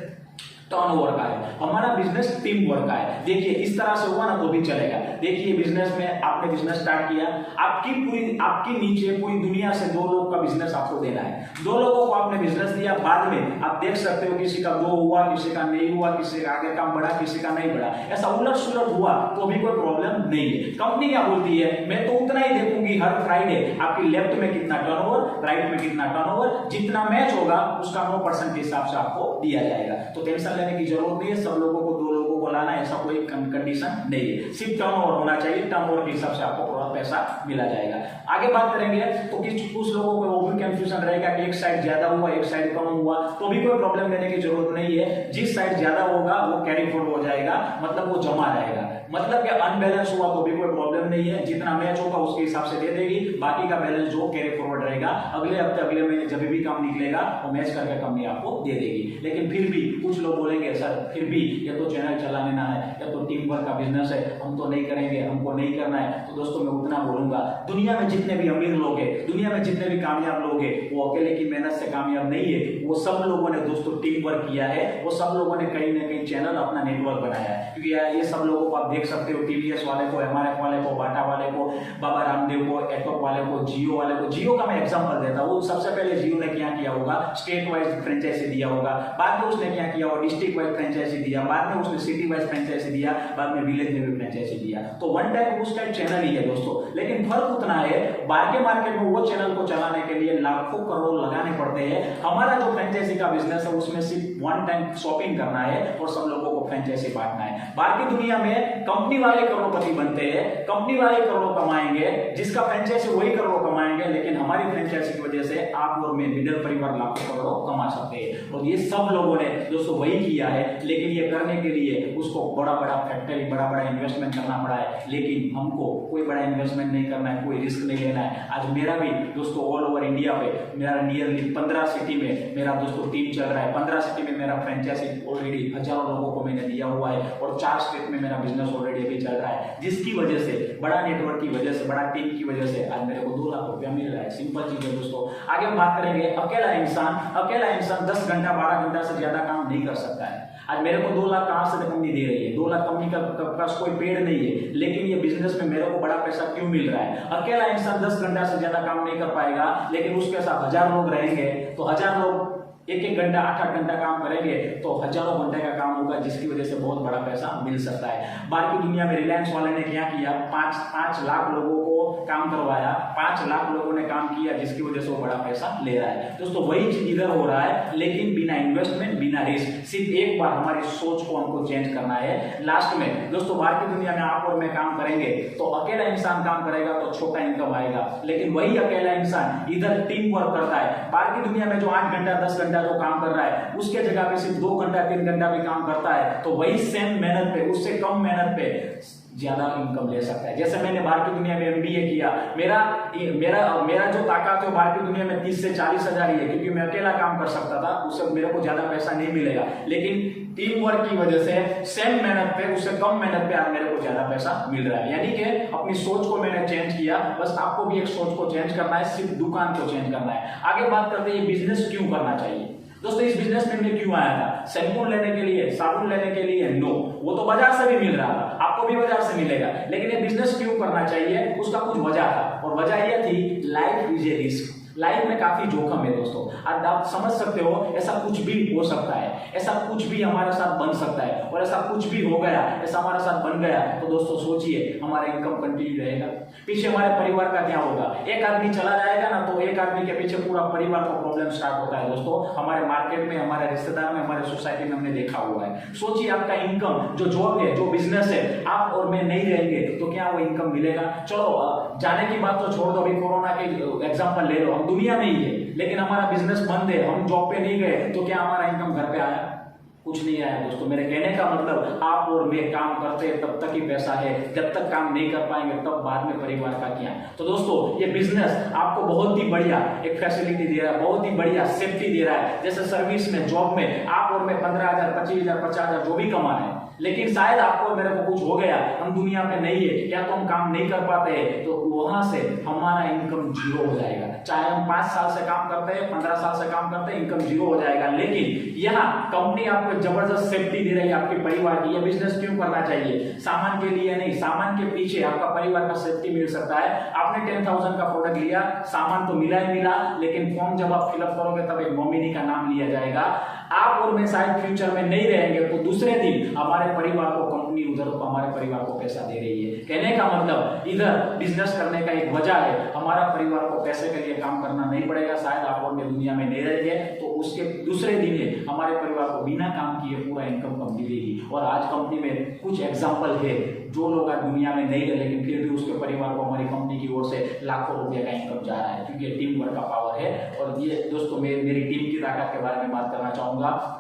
टर्नओवर का है, हमारा बिजनेस टीम वर्क का है। देखिए इस तरह से हुआ ना तो भी चलेगा। देखिए बिजनेस में आपने बिजनेस स्टार्ट किया, आपकी नीचे पूरी दुनिया से 2 लोग का बिजनेस आपको देना है, 2 लोगों को आपने बिजनेस दिया, बाद में आप देख सकते हो किसी का 2 हुआ, किसी का नहीं हुआ, किसी का आगे काम बढ़ा, किसी का नहीं बढ़ा, ऐसा उलट सुलट हुआ तो भी कोई प्रॉब्लम नहीं है। कंपनी क्या बोलती है, मैं तो उतना ही देखूंगी हर फ्राइडे आपकी लेफ्ट में कितना टर्नओवर, राइट में कितना टर्नओवर, जितना मैच होगा उसका 9% के हिसाब से आपको दिया जाएगा। तो टेंशन लेने की जरूरत नहीं है, सब लोगों को 2 लोगों को लाना, ऐसा कोई कंडीशन नहीं है, सिर्फ टर्नओवर होना चाहिए, टर्नओवर के हिसाब से आपको थोड़ा पैसा मिला जाएगा। आगे बात करेंगे तो कुछ लोगों को वो भी कंफ्यूजन रहेगा कि एक साइड ज्यादा हुआ, एक साइड कम हुआ, तो भी कोई प्रॉब्लम लेने की जरूरत नहीं है। जिस साइड ज्यादा होगा वो कैरी फॉरवर्ड हो जाएगा, मतलब वो जमा रहेगा, मतलब कि अनबैलेंस हुआ तो भी कोई प्रॉब्लम नहीं है, जितना मैच होगा उसके हिसाब से दे देगी, बाकी का बैलेंस जो कैरी फॉरवर्ड रहेगा अगले हफ्ते अगले महीने जब भी काम निकलेगा वो मैच करके कंपनी आपको दे देगी। लेकिन फिर भी कुछ लोग बोलेंगे सर फिर भी ये तो चैनल चलाने ना है, या तो टीम वर्क का बिजनेस है, हम तो नहीं करेंगे, हमको नहीं करना है। तो दोस्तों मैं उतना बोलूंगा, दुनिया में जितने भी अमीर लोग हैं, दुनिया में जितने भी कामयाब लोग हैं, वो अकेले की मेहनत से कामयाब नहीं है, वो सब लोगों ने दोस्तों टीम वर्क किया है, वो सब लोगों ने कहीं ना कहीं चैनल अपना नेटवर्क बनाया है। क्योंकि ये सब लोगों को आप देख सकते हो, टीवीएस वाले को, एमआरएफ वाले को, बाटा वाले को, बाबा रामदेव को, एटॉक वाले को, जियो वाले को। जियो का मैं एग्जांपल देता हूँ, सबसे पहले जियो ने क्या किया होगा, स्टेट वाइज फ्रेंचाइजी दिया होगा, बाद में उसने क्या किया होगा, डिस्ट्रिक्ट वाइज फ्रेंचाइजी दिया, बाद में उसने सिटी वाइज फ्रेंचाइजी दिया, बाद में विलेज में भी फ्रेंचाइजी दिया। तो वन टाइम उसका चैनल ही है दोस्तों, लेकिन फर्क उतना है, बाहर के मार्केट में वो चैनल को चलाने के लिए लाखों करोड़ लगाने पड़ते हैं। हमारा जो फ्रेंचाइजी का बिजनेस है उसमें सिर्फ वन टाइम शॉपिंग करना है और सब लोगों को फ्रेंचाइजी बांटना है। बाहर की दुनिया में कंपनी वाले करोड़पति बनते हैं, कंपनी वाले करोड़ों कमाएंगे, जिसका फ्रेंचाइजी वही करोड़ों कमाएंगे, लेकिन हमारी फ्रेंचाइजी की वजह से आप और मैं मिडिल परिवार लाखों करोड़ों कमा सकते हैं। और ये सब लोगों ने दोस्तों वही किया है, लेकिन ये करने के लिए उसको बड़ा बड़ा फैक्ट्री, बड़ा बड़ा इन्वेस्टमेंट करना पड़ा है। लेकिन हमको कोई बड़ा इन्वेस्टमेंट नहीं करना है, कोई रिस्क नहीं लेना है। आज मेरा भी दोस्तों ऑल ओवर इंडिया पे मेरा नियरली 15 सिटी में मेरा दोस्तों टीम चल रहा है, 15 सिटी में मेरा फ्रेंचाइजी ऑलरेडी हजारों लोगों को मैंने दिया हुआ है और 4 स्टेट में मेरा बिजनेस ऑलरेडी अभी चल रहा है, जिसकी वजह से बड़ा नेटवर्क की वजह से, बड़ा टीम की वजह से आज मेरे को 2 लाख रुपया मिल रहा है। सिंपल चीज है दोस्तों। आगे हम बात करेंगे, अकेला इंसान 10 घंटा 12 घंटा से ज्यादा काम नहीं कर सकता है। आज मेरे को 2 लाख कहां से कंपनी दे रही है, 2 लाख कंपनी का कोई पेड़ नहीं है, लेकिन ये बिजनेस में मेरे को बड़ा पैसा क्यों मिल रहा है? अकेला इंसान 10 घंटा से ज्यादा काम नहीं कर पाएगा, लेकिन उसके साथ 1000 लोग रहेंगे तो 1000 लोग 1-1 घंटा 8-8 घंटा काम करेंगे तो हजारों घंटे का काम होगा, जिसकी वजह से बहुत बड़ा पैसा मिल सकता है। बाहर की दुनिया में रिलायंस वाले ने क्या किया, 5 लाख लोगों को काम करवाया, 5 लाख लोगों ने काम किया, जिसकी वजह से वो बड़ा पैसा ले रहा है। दोस्तों वही चीज इधर हो रहा है, लेकिन बिना इन्वेस्टमेंट, बिना रिस्क। सिर्फ एक बार हमारी सोच को हमको चेंज करना है। लास्ट में दोस्तों बाहर की दुनिया में आप और मैं काम करेंगे तो अकेला इंसान काम करेगा तो छोटा इनकम आएगा, लेकिन वही अकेला इंसान इधर टीम वर्क करता है। बाहर की दुनिया में जो 8 घंटा 10 घंटा जो काम कर रहा है, उसके जगह पे सिर्फ 2 घंटा 3 घंटा भी काम करता है, तो वही सेम मेहनत पे, उससे कम मेहनत पे ज्यादा इनकम ले सकता है। जैसे मैंने बाहर की दुनिया में एमबीए किया, मेरा जो ताकत है बाहर की दुनिया में 30 से 40 हजार ही है, क्योंकि मैं अकेला काम कर सकता था, उससे मेरे को ज्यादा पैसा नहीं मिलेगा। लेकिन टीम वर्क की वजह से सेम मेहनत पे, उससे कम मेहनत पे आज मेरे को ज्यादा पैसा मिल रहा है। यानी कि अपनी सोच को मैंने चेंज किया। बस आपको भी एक सोच को चेंज करना है, सिर्फ दुकान को चेंज करना है। आगे बात करते हैं बिजनेस क्यों करना चाहिए। दोस्तों इस बिजनेस में मैं क्यों आया था? शैम्पू लेने के लिए, साबुन लेने के लिए? नो, वो तो बाजार से भी मिल रहा था, आपको भी बाजार से मिलेगा, लेकिन ये बिजनेस क्यों करना चाहिए, उसका कुछ वजह था, और वजह यह थी life is a risk. Life में काफी जोखिम है दोस्तों। आज आप समझ सकते हो ऐसा कुछ भी हो सकता है, ऐसा कुछ भी हमारे साथ बन सकता है, और ऐसा कुछ भी हो गया, ऐसा हमारे साथ बन गया तो दोस्तों सोचिए हमारा इनकम कंटिन्यू रहेगा, पीछे हमारे परिवार का क्या होगा? एक आदमी चला जाएगा ना तो एक आदमी के पीछे पूरा परिवार का प्रॉब्लम स्टार्ट होता है दोस्तों। हमारे मार्केट में, हमारे रिश्तेदार में, हमारे सोसाइटी में हमने देखा हुआ है। सोचिए आपका इनकम, जो जॉब है, जो बिजनेस है, आप और मैं नहीं रहेंगे तो क्या वो इनकम मिलेगा? चलो जाने की बात तो छोड़ दो, अभी कोरोना के एग्जाम्पल ले लो, हम दुनिया में ही है, लेकिन हमारा बिजनेस बंद है, हम जॉब पे नहीं गए, तो क्या हमारा इनकम घर पे आया? कुछ नहीं आया दोस्तों। मेरे कहने का मतलब आप और मैं काम करते हैं तब तक ही पैसा है, जब तक काम नहीं कर पाएंगे तब बाद में परिवार का क्या। तो दोस्तों ये बिजनेस आपको बहुत ही बढ़िया एक फैसिलिटी दे रहा है, बहुत ही बढ़िया सेफ्टी दे रहा है। जैसे सर्विस में, जॉब में आप और मैं 15,000 25,000 50,000 जो भी कमा रहे हैं, लेकिन शायद आपको और मेरे को कुछ हो गया, हम दुनिया में नहीं है, या तो हम काम नहीं कर पाते हैं, तो वहां से हमारा इनकम जीरो हो जाएगा। चाहे हम 5 साल से काम करते हैं, 15 साल से काम करते हैं, इनकम जीरो हो जाएगा। लेकिन यहाँ कंपनी आपको जबरदस्त सेफ्टी दे रही है आपके परिवार की। यह बिजनेस क्यों करना चाहिए? सामान के लिए नहीं, सामान के पीछे आपका परिवार का सेफ्टी मिल सकता है। आपने 10,000 का प्रोडक्ट लिया, सामान तो मिला ही मिला, लेकिन फॉर्म जब आप फिलअप करोगे तब एक नॉमिनी का नाम लिया जाएगा। आप और मैं शायद फ्यूचर में नहीं रहेंगे, तो दूसरे दिन हमारे परिवार को कंपनी उधर तो हमारे परिवार को पैसा दे रही है। कहने का मतलब इधर बिजनेस करने का एक वजह है, हमारा परिवार को पैसे के लिए काम करना नहीं पड़ेगा। शायद आप और मैं दुनिया में नहीं रहेंगे तो उसके दूसरे दिन हमारे परिवार को बिना काम किए पूरा इनकम कंपनी देगी। और आज कंपनी में कुछ एग्जाम्पल है, जो लोग आज दुनिया में नहीं है लेकिन फिर भी उसके परिवार को हमारी कंपनी की ओर से लाखों रुपए का इनकम जा रहा है, क्योंकि ये टीम वर्क का पावर है। और ये दोस्तों मेरी टीम की ताकत के बारे में बात करना चाहूंगा।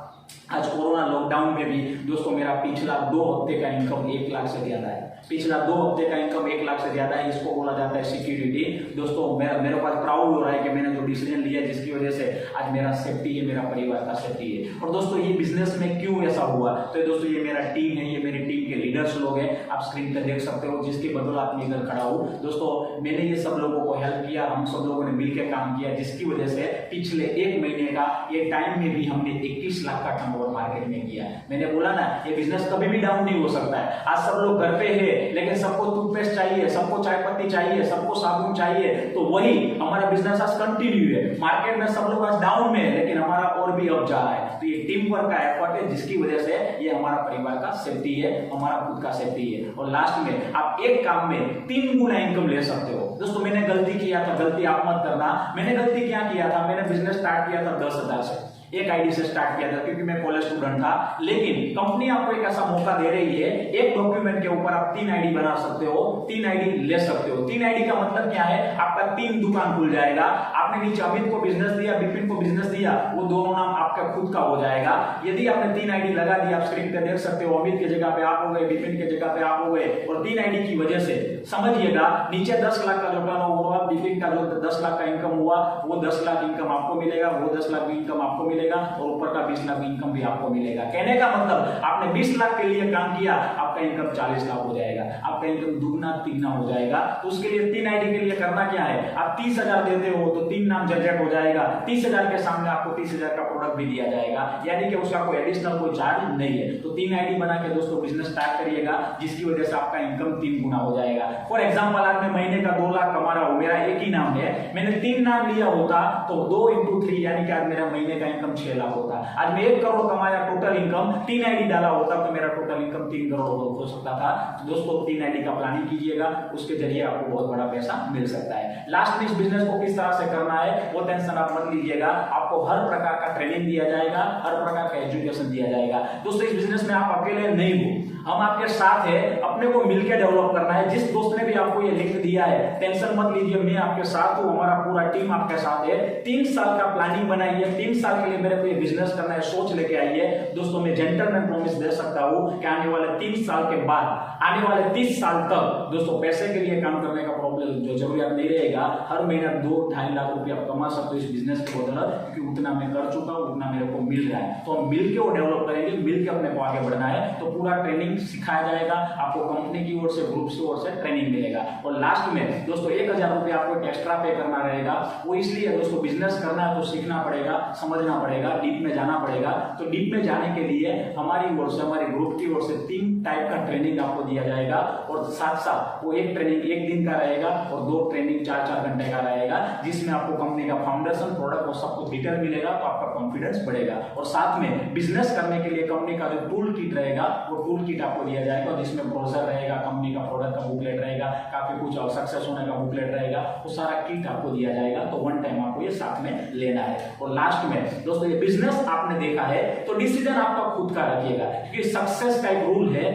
आज कोरोना लॉकडाउन में भी दोस्तों मेरा पिछला 2 हफ्ते का इनकम 1 लाख से ज्यादा है। पिछला 2 हफ्ते का इनकम 1 लाख से ज्यादा है। इसको बोला जाता है सिक्योरिटी। दोस्तों मेरे पास प्राउड हो रहा है कि मैंने जो डिसीजन लिया, जिसकी वजह से आज मेरा सेफ्टी है, मेरा परिवार का सेफ्टी है। और दोस्तों ये बिजनेस में क्यों ऐसा हुआ, तो दोस्तों ये मेरा टीम है, ये मेरी टीम के लीडर्स लोग हैं, आप स्क्रीन पर देख सकते हो, जिसकी बदौलत मैं इधर खड़ा हूँ। दोस्तों मैंने ये सब लोगों को हेल्प किया, हम सब लोगों ने मिलकर काम किया, जिसकी वजह से पिछले 1 महीने का ये टाइम में भी हमने 21 लाख का टर्नओवर मार्केट में किया। मैंने बोला ना, ये बिजनेस कभी भी डाउन नहीं हो सकता है। आज सब लोग घर पे है, लेकिन सबको टूथपेस्ट चाहिए, सबको चाय पत्ती चाहिए, सबको साबुन चाहिए, तो वही हमारा बिजनेस आज कंटिन्यू है। मार्केट में सब लोग आज डाउन में है, लेकिन हमारा और भी अप जा रहा है। तो ये टीम वर्क का एफर्ट है, जिसकी वजह से ये हमारा परिवार का सेफ्टी है, हमारा खुद का सेफ्टी है। और लास्ट में आप एक काम में 3 गुना इनकम ले सकते हो। दोस्तों मैंने गलती किया था, गलती आप मत करना। मैंने गलती क्या किया था, मैंने बिजनेस स्टार्ट किया था 10,000 से, एक आईडी से स्टार्ट किया था, क्योंकि मैं कॉलेज स्टूडेंट था। लेकिन कंपनी आपको एक ऐसा मौका दे रही है, एक डॉक्यूमेंट के ऊपर आप 3 आईडी बना सकते हो, 3 आईडी ले सकते हो। 3 आईडी का मतलब क्या है, आपका 3 दुकान खुल जाएगा। आपने नीचे अमित को बिजनेस दिया, विपिन को बिजनेस दिया, वो दोनों नाम आपका खुद का हो जाएगा। यदि आपने 3 आईडी लगा दी, आप स्क्रीन पे देख सकते हो, अमित की जगह पे आप हो गए, विपिन की जगह पे आप हो गए। और 3 आईडी की वजह से समझिएगा, नीचे 10 लाख का जो टर्नओवर हुआ, विपिन का जो 10 लाख का इनकम हुआ, वो 10 लाख इनकम आपको मिलेगा, वो 10 लाख इनकम आपको मिलेगा। मिलेगा और ऊपर का 20 लाख इनकम भी आपको मिलेगा। कहने का मतलब आपने 20 लाख के लिए काम किया, आपका इनकम 40 लाख हो जाएगा, आपका इनकम दुगना तिगना हो जाएगा। तो उसके लिए 3 आईडी के लिए करना क्या है, आप 30,000 देते हो तो 3 नाम जनरेट हो जाएगा। 30,000 के सामने आपको 30,000 का प्रोडक्ट भी दिया जाएगा, यानी कि उसका कोई एडिशनल कोई चार्ज नहीं है। तो 3 आईडी बना के दोस्तों बिजनेस स्टार्ट करिएगा, जिसकी वजह से आपका इनकम 3 गुना हो जाएगा। फॉर एग्जाम्पल आज मैं महीने का 2 लाख कमा रहा हूं, मेरा एक ही नाम है, मैंने 3 नाम लिया होता तो 2 × 3 यानी कि आज मेरा महीने का इनकम 6 लाख होता। आज मैं 1 करोड़ कमाया टोटल इनकम, 3 आईडी डाला होता तो मेरा टोटल इनकम 3 करोड़ हो सकता था। तो दोस्तों 3 आईडी का प्लानिंग कीजिएगा, उसके जरिए आपको बहुत बड़ा पैसा मिल सकता है। लास्ट में इस बिजनेस को किस तरह से करना है वो टेंशन आप मत लीजिएगा, आपको हर प्रकार का ट्रेनिंग दिया जाएगा, हर प्रकार का एजुकेशन दिया जाएगा। दोस्तों इस बिजनेस में आप अकेले नहीं हो, हम आपके साथ है, अपने को मिलकर डेवलप करना है। जिस दोस्त ने भी आपको ये लिंक दिया है टेंशन मत लीजिए, मैं आपके साथ हूं, हमारा पूरा टीम आपके साथ है। 3 साल का प्लानिंग बनाइए, 3 साल के लिए मेरे को ये बिजनेस करना है, सोच लेके आइए। दोस्तों मैं जेंटलमैन प्रॉमिस दे सकता हूं कि आने वाले 3 साल के बाद, आने वाले 30 साल तक दोस्तों पैसे के लिए काम करने का प्रॉब्लम जो जरूरत नहीं रहेगा। हर महीना 2-2.5 लाख रुपया कमा सकते हो इस बिजनेस के बदौलत, क्योंकि उतना मैं कर चुका हूं, उतना मेरे को मिल रहा है। तो हम मिलकर वो डेवलप करेंगे, मिलकर अपने को आगे बढ़ना है। तो पूरा ट्रेनिंग सिखाया जाएगा आपको, कंपनी की ओर से, ग्रुप की ओर से ट्रेनिंग मिलेगा। और लास्ट में दोस्तों 1,000 रुपया आपको एक्स्ट्रा पे करना रहेगा। वो इसलिए दोस्तों बिजनेस करना है तो सीखना पड़ेगा, समझना पड़ेगा, डीप में जाना पड़ेगा। तो डीप में जाने के लिए हमारी ओर से, हमारे ग्रुप की ओर से 3 टाइप का ट्रेनिंग आपको दिया जाएगा। और साथ साथ वो एक ट्रेनिंग 1 दिन का रहेगा और 2 ट्रेनिंग 4-4 घंटे का रहेगा, जिसमें आपको कंपनी का फाउंडेशन, प्रोडक्ट और सब कुछ डिटेल मिलेगा। तो आपका कॉन्फिडेंस बढ़ेगा। और साथ में बिजनेस करने के लिए कंपनी का जो टूल किट रहेगा वो टूल किट आपको दिया जाएगा, जिसमें ब्रोशर रहेगा, कंपनी का प्रोडक्ट का बुकलेट रहेगा, काफी कुछ और सक्सेस होने का बुकलेट रहेगा, वो सारा किट आपको दिया जाएगा। तो 1 टाइम आपको ये साथ में लेना है। और लास्ट में दोस्तों ये बिजनेस आपने देखा है तो डिसीजन आपका खुद का रखिएगा, क्योंकि सक्सेस का एक रूल है,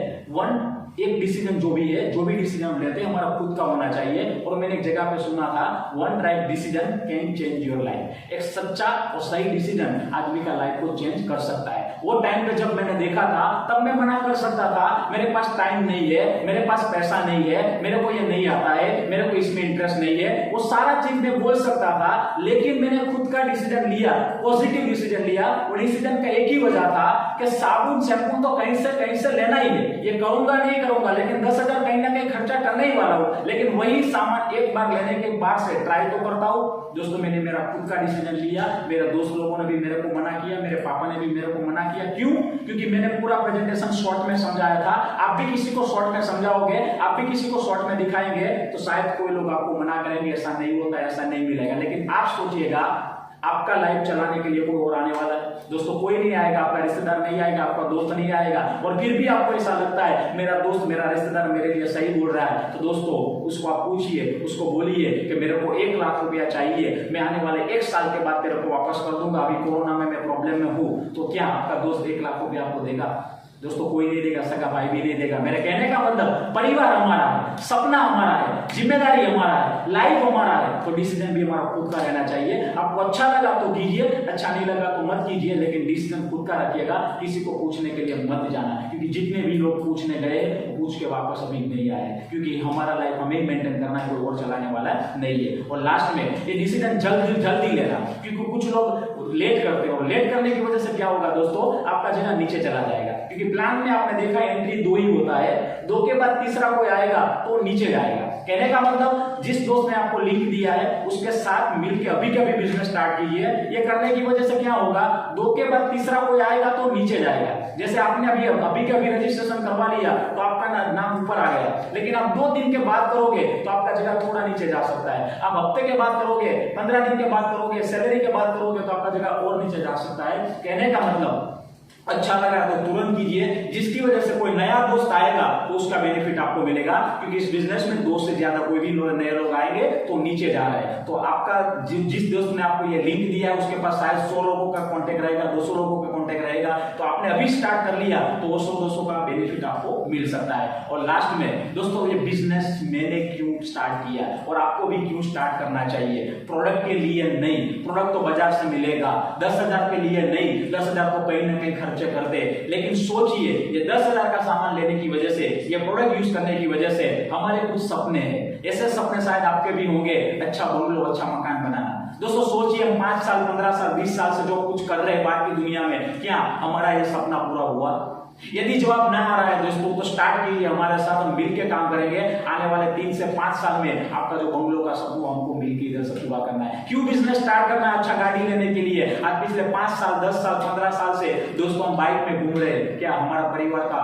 एक डिसीजन जो भी डिसीजन हम लेते हैं हमारा खुद का होना चाहिए। और मैंने एक जगह पे सुना था, 1 right decision can change your life. एक सच्चा और सही डिसीजन आदमी का लाइफ को चेंज कर सकता है। वो टाइम पे जब मैंने देखा था तब मैं मना कर सकता था, मेरे पास टाइम नहीं है, मेरे पास पैसा नहीं है, मेरे को ये नहीं आता है, मेरे को इसमें इंटरेस्ट नहीं है, वो सारा चीज मैं बोल सकता था। लेकिन मैंने खुद का डिसीजन लिया, पॉजिटिव डिसीजन लिया। वो डिसीजन का एक ही वजह था कि साबुन शैम्पू तो कहीं से लेना ही है, ये करूंगा नहीं करूंगा, लेकिन 10,000 कहीं ना कहीं खर्चा करने ही वाला हूं। लेकिन वही सामान एक बार लेने के बाद से ट्राई तो करता हूं। दोस्तों मैंने मेरा खुद का डिसीजन लिया, मेरे दोस्त लोगों ने भी मेरे को मना किया, मेरे पापा ने भी मेरे को मना किया। क्यों? क्योंकि मैंने पूरा प्रेजेंटेशन शॉर्ट में समझाया था। आप भी किसी को शॉर्ट में समझाओगे, आप भी किसी को शॉर्ट में दिखाएंगे तो शायद कोई लोग आपको मना करेंगे, ऐसा नहीं होता, ऐसा नहीं मिलेगा। लेकिन आप सोचिएगा, आपका लाइफ चलाने के लिए कोई और आने वाला है। दोस्तों कोई नहीं आएगा, आपका रिश्तेदार नहीं आएगा, आपका दोस्त नहीं आएगा। और फिर भी आपको ऐसा लगता है मेरा दोस्त, मेरा रिश्तेदार मेरे लिए सही बोल रहा है, तो दोस्तों उसको आप पूछिए, उसको बोलिए कि मेरे को 1 लाख रुपया चाहिए, मैं आने वाले 1 साल के बाद तेरे को वापस कर दूंगा, अभी कोरोना में मैं प्रॉब्लम में हूं। तो क्या आपका दोस्त 1 लाख रुपया आपको देगा? दोस्तों कोई नहीं देगा, सगा भाई भी नहीं देगा। मेरे कहने का मतलब परिवार हमारा है, सपना हमारा है, जिम्मेदारी हमारा है, लाइफ हमारा है। तो डिसीजन भी हमारा खुद का रहना चाहिए। आपको अच्छा लगा तो कीजिए, अच्छा नहीं लगा तो मत कीजिए, लेकिन डिसीजन खुद का रखिएगा। किसी को पूछने के लिए मत जाना, क्योंकि जितने भी लोग पूछने गए पूछ के वापस अभी नहीं आए, क्योंकि हमारा लाइफ हमें मेंटेन करना है, कोई और चलाने वाला नहीं है। और लास्ट में ये डिसीजन जल्दी लेना, क्योंकि कुछ लोग लेट करते हो, लेट करने की वजह से क्या होगा दोस्तों, आपका जगह नीचे चला जाएगा। क्योंकि प्लान में आपने देखा एंट्री 2 ही होता है, 2 के बाद तीसरा कोई आएगा तो नीचे जाएगा। कहने का मतलब जिस दोस्त ने आपको लिंक दिया है उसके साथ मिलकर अभी कभी बिजनेस स्टार्ट कीजिए। ये करने की वजह से क्या होगा, 2 के बाद तीसरा कोई आएगा तो नीचे जाएगा। जैसे आपने अभी कभी रजिस्ट्रेशन करवा लिया तो आपका नाम ऊपर आ गया, लेकिन आप 2 दिन के बाद करोगे तो आपका जगह थोड़ा नीचे जा सकता है। आप हफ्ते के बाद करोगे, 15 दिन के बाद करोगे, सैलरी के बाद करोगे तो आपका जगह और नीचे जा सकता है। कहने का मतलब अच्छा लगा तो तुरंत कीजिए, जिसकी वजह से कोई नया दोस्त आएगा तो उसका बेनिफिट आपको मिलेगा। क्योंकि इस बिजनेस में 2 से ज्यादा कोई भी नए लोग आएंगे तो नीचे जा रहे हैं। तो आपका जिस दोस्त ने आपको ये लिंक दिया है उसके पास शायद 100 लोगों का कॉन्टेक्ट रहेगा, 200 लोगों का कॉन्टेक्ट रहेगा। तो आपने अभी स्टार्ट कर लिया तो वो 100-200 का बेनिफिट आपको मिल सकता है। और लास्ट में दोस्तों ये बिजनेस मैंने क्यों स्टार्ट किया और आपको भी क्यों स्टार्ट करना चाहिए? प्रोडक्ट के लिए नहीं, प्रोडक्ट तो बाजार से मिलेगा। 10,000 के लिए नहीं, 10,000 तो कहीं ना कहीं करते, लेकिन सोचिए ये 10,000 का सामान लेने की वजह से, ये प्रोडक्ट यूज करने की वजह से हमारे कुछ सपने हैं। ऐसे सपने शायद आपके भी होंगे, अच्छा बंगलो, अच्छा मकान बनाना। दोस्तों सोचिए, हम 5 साल 15 साल 20 साल से जो कुछ कर रहे हैं बाहर की दुनिया में, क्या हमारा ये सपना पूरा हुआ? यदि जवाब ना आ रहा है दोस्तों तो स्टार्ट कीजिए हमारे साथ, हम मिलकर काम करेंगे। आने वाले 3 से 5 साल में आपका जो बंगलों का सपना हमको मिलकर इधर से पूरा करना है। क्यों बिजनेस स्टार्ट करना है? अच्छा गाड़ी लेने के लिए। आज पिछले 5 साल 10 साल 15 साल से दोस्तों हम बाइक में घूम रहे हैं। क्या हमारा परिवार का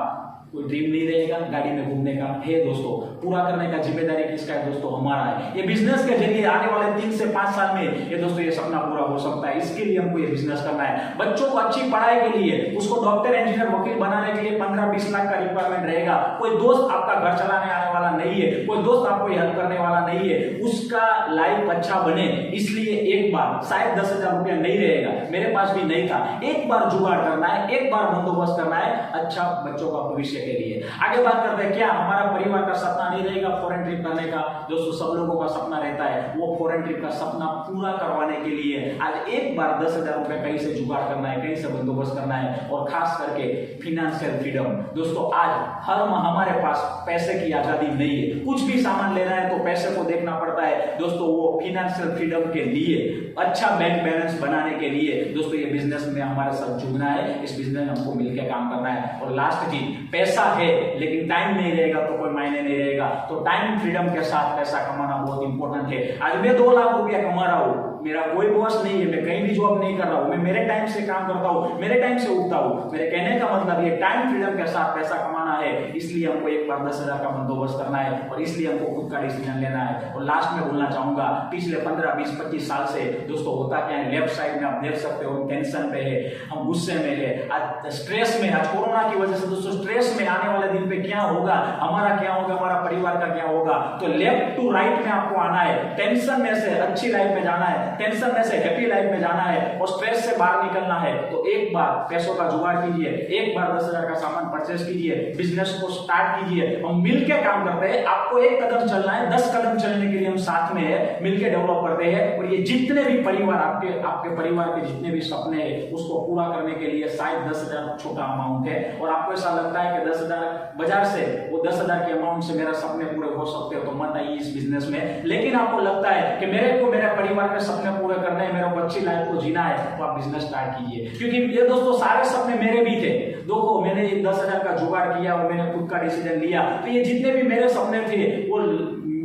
कोई ड्रीम नहीं रहेगा गाड़ी में घूमने का? है दोस्तों, पूरा करने का जिम्मेदारी किसका है दोस्तों? हमारा है। ये बिजनेस के जरिए आने वाले 3 से 5 साल में ये दोस्तों ये सपना पूरा हो सकता है। इसके लिए हमको ये बिजनेस करना है। बच्चों को अच्छी पढ़ाई के लिए, उसको डॉक्टर इंजीनियर वकील बनाने के लिए 15-20 लाख का रिक्वायरमेंट रहेगा। कोई दोस्त आपका घर चलाने आने वाला नहीं है, कोई दोस्त आपको हेल्प करने वाला नहीं है, उसका लाइफ अच्छा बने इसलिए एक बार, शायद 10,000 रुपया नहीं रहेगा, मेरे पास भी नहीं था, एक बार जुगाड़ करना है, एक बार बंदोबस्त करना है अच्छा बच्चों का भविष्य के लिए। आगे बात करते हैं, क्या हमारा परिवार का सपना नहीं रहेगा फॉरेन ट्रिप करने का? दोस्तों सब लोगों का सपना रहता है, वो फॉरेन ट्रिप का सपना पूरा करवाने के लिए आज एक बार 10,000 रुपए कहीं से जुगाड़ करना है, कहीं से बंदोबस्त करना है। और खास करके फिनेंशियल फ्रीडम। दोस्तों आज हर हमारे पास पैसे की आजादी नहीं है, कुछ भी सामान लेना है तो पैसे को देखना पड़ता है दोस्तों। वो फिनेंशियल फ्रीडम के लिए, अच्छा बैंक बैलेंस बनाने के लिए दोस्तों ये बिजनेस में हमारे साथ जुड़ना है, इस बिजनेस में हमको मिलकर काम करना है। और लास्ट चीज, पैसा है लेकिन टाइम नहीं रहेगा तो कोई मायने नहीं रहेगा। तो टाइम फ्रीडम के साथ पैसा कमाना बहुत इंपॉर्टेंट है। आज मैं 2 लाख रुपया कमा रहा हूँ, मेरा कोई बॉस नहीं है, मैं कहीं भी जॉब नहीं कर रहा हूँ, मैं मेरे टाइम से काम करता हूँ, मेरे टाइम से उठता हूँ। मेरे कहने का मतलब ये टाइम फ्रीडम के साथ पैसा कमाना है, इसलिए हमको एक बार 10,000 का बंदोबस्त करना है और इसलिए हमको खुद का डिसीजन लेना है। और लास्ट में बोलना चाहूंगा, पिछले 15 20 25 साल से दोस्तों होता क्या है, लेफ्ट साइड में आप देख सकते हो टेंशन पे है, हम गुस्से में है, आज स्ट्रेस में, आज कोरोना की वजह से दोस्तों स्ट्रेस में, आने वाले दिन पे क्या होगा, हमारा क्या होगा, हमारा परिवार का क्या होगा। तो लेफ्ट टू राइट में आपको आना है, टेंशन में से अच्छी लाइफ में जाना है, टेंशन में से हैप्पी लाइफ में जाना है और स्ट्रेस से बाहर निकलना है। तो एक बार पैसों का जुगाड़ कीजिए, एक बार 10,000 का सामान परचेस कीजिए, बिजनेस को स्टार्ट कीजिए। हम मिलकर काम करते हैं, आपको एक कदम चलना है, 10 कदम चलने के लिए हम साथ में है, मिलकर डेवलप करते हैं। और ये जितने भी परिवार आपके परिवार के जितने भी सपने हैं उसको पूरा करने के लिए शायद 10,000 छोटा अमाउंट है और आपको ऐसा लगता है कि 10,000 बाजार से, वो 10,000 के अमाउंट से मेरा सपने पूरे हो सकते हो, तो मत आइए इस बिजनेस में। लेकिन आपको लगता है कि मेरे को मेरे परिवार के सपने पूरे करना है, मेरा अच्छी लाइफ को जीना है, तो आप बिजनेस स्टार्ट कीजिए। क्योंकि ये दोस्तों सारे सपने मेरे भी थे। देखो मैंने 10,000 का जुगाड़ किया और मैंने खुद का डिसीजन लिया, तो ये जितने भी मेरे सपने थे वो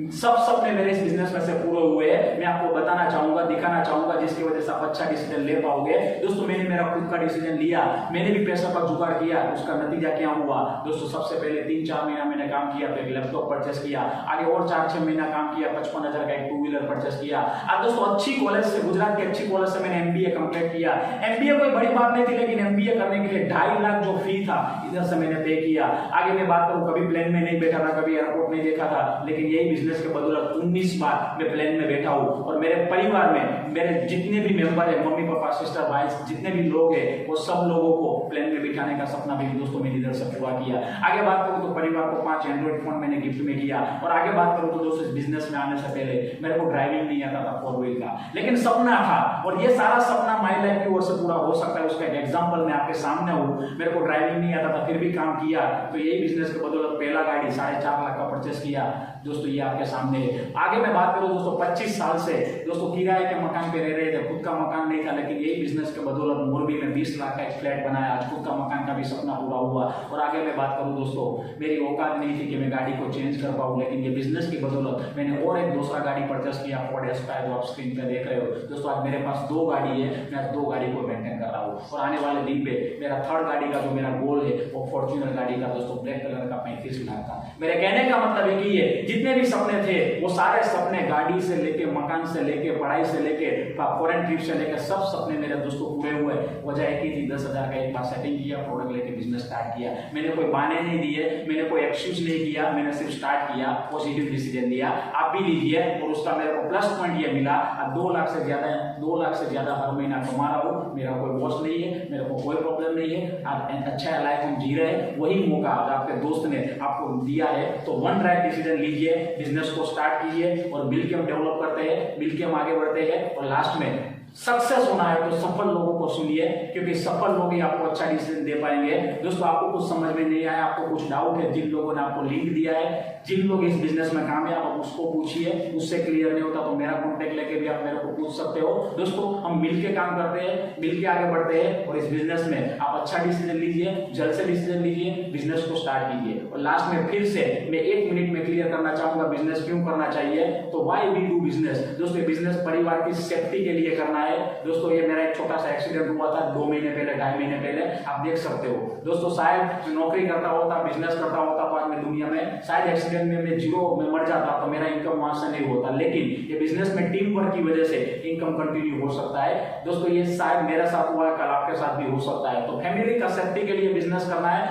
सब सपने मेरे इस बिजनेस में से पूरे हुए हैं। मैं आपको बताना चाहूंगा, दिखाना चाहूंगा, जिसकी वजह से आप अच्छा डिसीजन ले पाओगे। दोस्तों मैंने मेरा खुद का डिसीजन लिया, मैंने भी पैसा का जुगाड़ किया, उसका नतीजा क्या हुआ दोस्तों? सबसे पहले 3-4 महीना मैंने काम किया, तो एक लैपटॉप परचेस किया, आगे और 4-6 महीना काम किया, 55,000 का एक 2 व्हीलर परचेस किया। अब दोस्तों अच्छी कॉलेज से, गुजरात की अच्छी कॉलेज से मैंने MBA कंप्लीट किया। MBA कोई बड़ी बात नहीं थी, लेकिन MBA करने के लिए 2.5 लाख जो फी था इधर से मैंने पे किया। आगे मैं बात करूं, कभी प्लेन में नहीं बैठा था, कभी एयरपोर्ट नहीं देखा था, लेकिन यही बिजनेस के बदौलत 19 बार मैं प्लेन में बैठा हूं। और मेरे परिवार में मेरे जितने भी मेंबर है, मम्मी पापा सिस्टर भाई जितने भी लोग हैं, वो सब लोगों को प्लेन में बिठाने का सपना भी दोस्तों मैंने इधर से पूरा किया। आगे बात करूं तो परिवार को 5 एंड्रॉइड फोन मैंने गिफ्ट में किया। और आगे बात करूं तो दोस्तों इस बिजनेस में आने से पहले मेरे को ड्राइविंग नहीं आता था 4 व्हील का, लेकिन सपना था। और ये सारा सपना माई लाइफ की ओर से पूरा हो सकता है, उसका एक एग्जाम्पल मैं आपके सामने हूँ। मेरे को ड्राइविंग नहीं आता था, फिर भी काम किया, तो यही बिजनेस के बदौलत पहला गाड़ी 4.5 लाख का परचेस किया दोस्तों, ये आपके सामने है। आगे मैं बात करूं दोस्तों 25 साल से दोस्तों किराए के मकान पे रह रहे थे, खुद का मकान नहीं था, लेकिन यही बिजनेस के बदौलत मोरबी में 20 लाख का एक फ्लैट बनाया, आज खुद का मकान का भी सपना पूरा हुआ। और आगे मैं बात करूं दोस्तों, मेरी औकात नहीं थी कि मैं गाड़ी को चेंज कर पाऊं, लेकिन ये बिजनेस की बदौलत मैंने और एक दूसरा गाड़ी परचेस किया, फोर्ड एस्पायर, जो आप स्क्रीन पे देख रहे हो दोस्तों। आज मेरे पास 2 गाड़ी है, मैं आज 2 गाड़ी को मेंटेन कर रहा हूँ। और आने वाले दिन पे मेरा 3rd गाड़ी का जो मेरा गोल है वो फॉर्च्यूनर गाड़ी का दोस्तों, ब्लैक कलर का 35 लाख का। मेरे कहने का मतलब है कि ये जितने भी सपने थे वो सारे सपने, गाड़ी से लेके, मकान से लेके, पढ़ाई से लेके, फॉरेन ट्रिप से लेके, सब सपने मेरे दोस्तों पूरे हुए। वजह एक ही थी, 10,000 का एक बार सेटिंग किया, प्रोडक्ट लेके बिजनेस स्टार्ट किया। मैंने कोई बहाने नहीं दिए, मैंने कोई एक्सक्यूज नहीं किया, मैंने सिर्फ स्टार्ट किया, पॉजिटिव डिसीजन लिया। आप भी लीजिए और उसका मेरे को प्लस पॉइंट ये मिला, अब 2 लाख से ज्यादा हर महीना कमा रहा हूँ। मेरा कोई बॉस नहीं है, मेरे को कोई प्रॉब्लम नहीं है, आज अच्छा लाइफ हम जी रहे हैं। वही मौका आपके दोस्त ने आपको दिया है, तो वन राइट डिसीजन लीजिए, बिजनेस को स्टार्ट कीजिए और मिलकर हम डेवलप करते हैं, मिलकर हम आगे बढ़ते हैं। और लास्ट में सक्सेस होना है तो सफल लोगों को सुनिए, क्योंकि सफल लोग ही आपको अच्छा डिसीजन दे पाएंगे। दोस्तों आपको कुछ समझ में नहीं आया, आपको कुछ डाउट है, जिन लोगों ने आपको लिंक दिया है, जिन लोग इस बिजनेस में कामयाब आप उसको पूछिए, उससे क्लियर नहीं होता तो मेरा कॉन्टेक्ट लेके भी आप मेरे को पूछ सकते हो। दोस्तों हम मिलके काम करते हैं, मिलके आगे बढ़ते हैं, और इस बिजनेस में आप अच्छा डिसीजन लीजिए, जल्द से डिसीजन लीजिए, बिजनेस को स्टार्ट कीजिए। और लास्ट में फिर से मैं 1 मिनट में क्लियर करना चाहूंगा बिजनेस क्यों करना चाहिए। तो व्हाई वी डू बिजनेस। दोस्तों बिजनेस परिवार की सेफ्टी के लिए करना है। दोस्तों ये मेरा एक छोटा सा एक्सीडेंट हुआ था 2 महीने पहले, 2.5 महीने पहले, आप देख सकते हो। दोस्तों शायद मैं नौकरी करता होता, बिजनेस करता होता बाद में दुनिया में, शायद एक्सीडेंट में मैं जीरो में मर जाता तो मेरा इनकम वहां से नहीं होता, लेकिन ये बिजनेस में टीम वर्क की वजह से इनकम कंटिन्यू हो सकता है। दोस्तों ये शायद मेरे साथ हुआ है, कल आपके साथ भी हो सकता है। तो फैमिली का सेफ्टी के लिए बिजनेस करना है।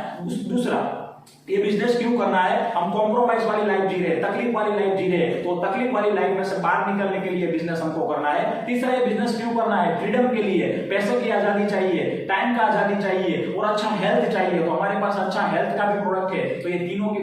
दूसरा, ये बिजनेस क्यों करना है, हम कॉम्प्रोमाइज वाली लाइफ जी रहे हैं, तकलीफ वाली लाइफ जी रहे हैं, तो तकलीफ वाली लाइफ में से बाहर निकलने के लिए बिजनेस हमको करना है। तीसरा, ये बिजनेस क्यों करना है, फ्रीडम के लिए, पैसे की आजादी चाहिए, टाइम का आजादी चाहिए, और अच्छा हेल्थ चाहिए। तो हमारे पास अच्छा हेल्थ का भी प्रोडक्ट है, तो ये तीनों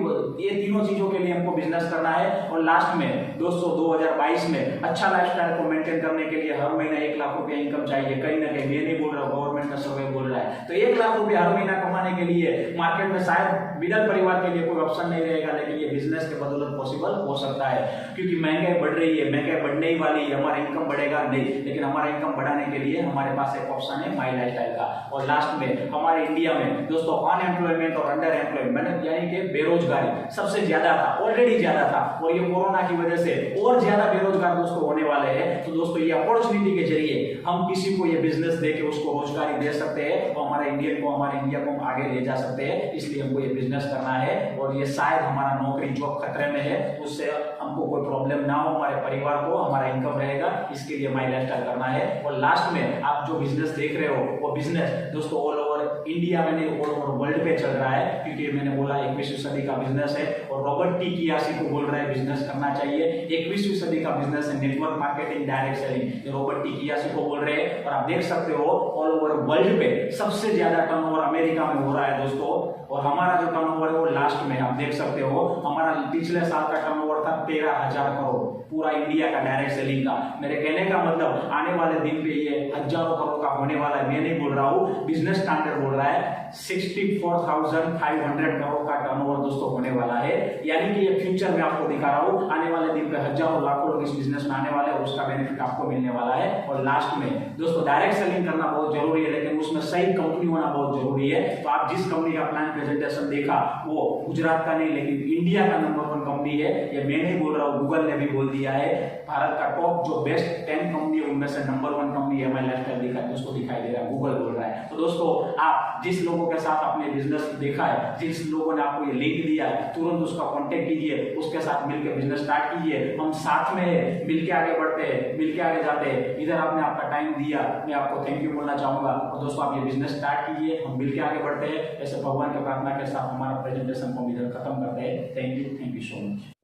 चीजों के लिए हमको बिजनेस करना है। और लास्ट में दोस्तों 2022 में अच्छा लाइफस्टाइल को मेंटेन करने के लिए हर महीना 1 लाख रुपया इनकम चाहिए। कहीं ना कहीं मैं नहीं बोल रहा हूँ, गवर्नमेंट का सर्वे बोल रहा है। तो 1 लाख रुपया हर महीना कमाने के लिए मार्केट में शायद मिडिल परिवार के लिए कोई ऑप्शन नहीं रहेगा, लेकिन ये बिजनेस के बदौलत पॉसिबल हो सकता है। क्योंकि महंगाई बढ़ रही है, महंगाई बढ़ने ही वाली है, हमारा इनकम बढ़ेगा नहीं, लेकिन हमारा इनकम बढ़ाने के लिए हमारे पास एक ऑप्शन है माई लाइफस्टाइल का। और लास्ट में हमारे इंडिया में दोस्तों अनएम्प्लॉयमेंट और अंडर एम्प्लॉयमेंट यानी कि बेरोजगारी सबसे ज्यादा था, ऑलरेडी ज्यादा था, और ये कोरोना की वजह से और ज्यादा बेरोजगार दोस्तों होने वाले हैं। तो दोस्तों ये अपॉर्चुनिटी के जरिए हम किसी को ये बिजनेस देके उसको रोजगारी दे सकते हैं, और हमारे इंडिया को हम आगे ले जा सकते हैं। इसलिए हमको ये बिजनेस करना है, और ये शायद हमारा नौकरी जॉब खतरे में है, उससे हमको कोई प्रॉब्लम ना हो, हमारे परिवार को हमारा इनकम रहेगा, इसके लिए माई लाइफस्टाइल करना है। और लास्ट में आप जो बिजनेस देख रहे हो वो बिजनेस दोस्तों ऑल ओवर इंडिया में नहीं, ऑल ओवर वर्ल्ड पे चल रहा है। क्योंकि मैंने बोला 21वीं सदी का बिजनेस है, और रॉबर्ट टी कियासी को बोल रहा है बिजनेस करना चाहिए। 21वीं सदी का बिजनेस है नेटवर्क मार्केटिंग, डायरेक्ट सेलिंग, ये रॉबर्ट टी कियासी को बोल रहे हैं। और आप देख सकते हो ऑल ओवर वर्ल्ड पे सबसे ज्यादा टर्नओवर अमेरिका में हो रहा है दोस्तों, और हमारा जो टर्नओवर है वो लास्ट में आप देख सकते हो। हमारा पिछले साल का टर्नओवर था 13,000 करोड़, पूरा इंडिया का डायरेक्ट सेलिंग का। मेरे कहने का मतलब आने वाले दिन पे ये हजारों करोड़ का होने वाला है। मैं नहीं बोल रहा हूँ, बिजनेस स्टैंडर्ड बोल रहा है। 64,500 करोड़ का टर्नओवर दोस्तों होने वाला है। यानी कि ये फ्यूचर में आपको दिखा रहा हूँ, आने वाले दिन पे हजारों लाखों लोग इस बिजनेस में आने वाले हैं, और उसका बेनिफिट आपको मिलने वाला है। और लास्ट में दोस्तों डायरेक्ट सेलिंग करना बहुत जरूरी है, लेकिन उसमें सही कंपनी होना बहुत जरूरी है। तो आप जिस कंपनी का प्लान प्रेजेंटेशन देखा वो गुजरात का नहीं, लेकिन इंडिया का नंबर 1 कंपनी है। ये मैं नहीं बोल रहा हूँ, गूगल ने भी बोल दिया है। भारत का टॉप जो बेस्ट 10 कंपनी है उनमें से नंबर 1 कंपनी है माई लाइफस्टाइल दिखाई दे रहा है, गूगल बोल रहा है। तो दोस्तों आप जिस लोगों के साथ आपने बिजनेस देखा है, जिस लोगों ने आपको ये लिंक दिया है, तुरंत उसका कांटेक्ट कीजिए, उसके साथ मिलकर बिजनेस स्टार्ट कीजिए। हम साथ में मिलके आगे बढ़ते हैं, मिलके आगे जाते हैं। इधर आपने आपका टाइम दिया, मैं आपको थैंक यू बोलना चाहूंगा। और दोस्तों आप ये बिजनेस स्टार्ट कीजिए, हम मिलके आगे बढ़ते हैं। ऐसे भगवान की प्रार्थना के साथ हमारा प्रेजेंटेशन को इधर खत्म करते हैं। Thank you so much.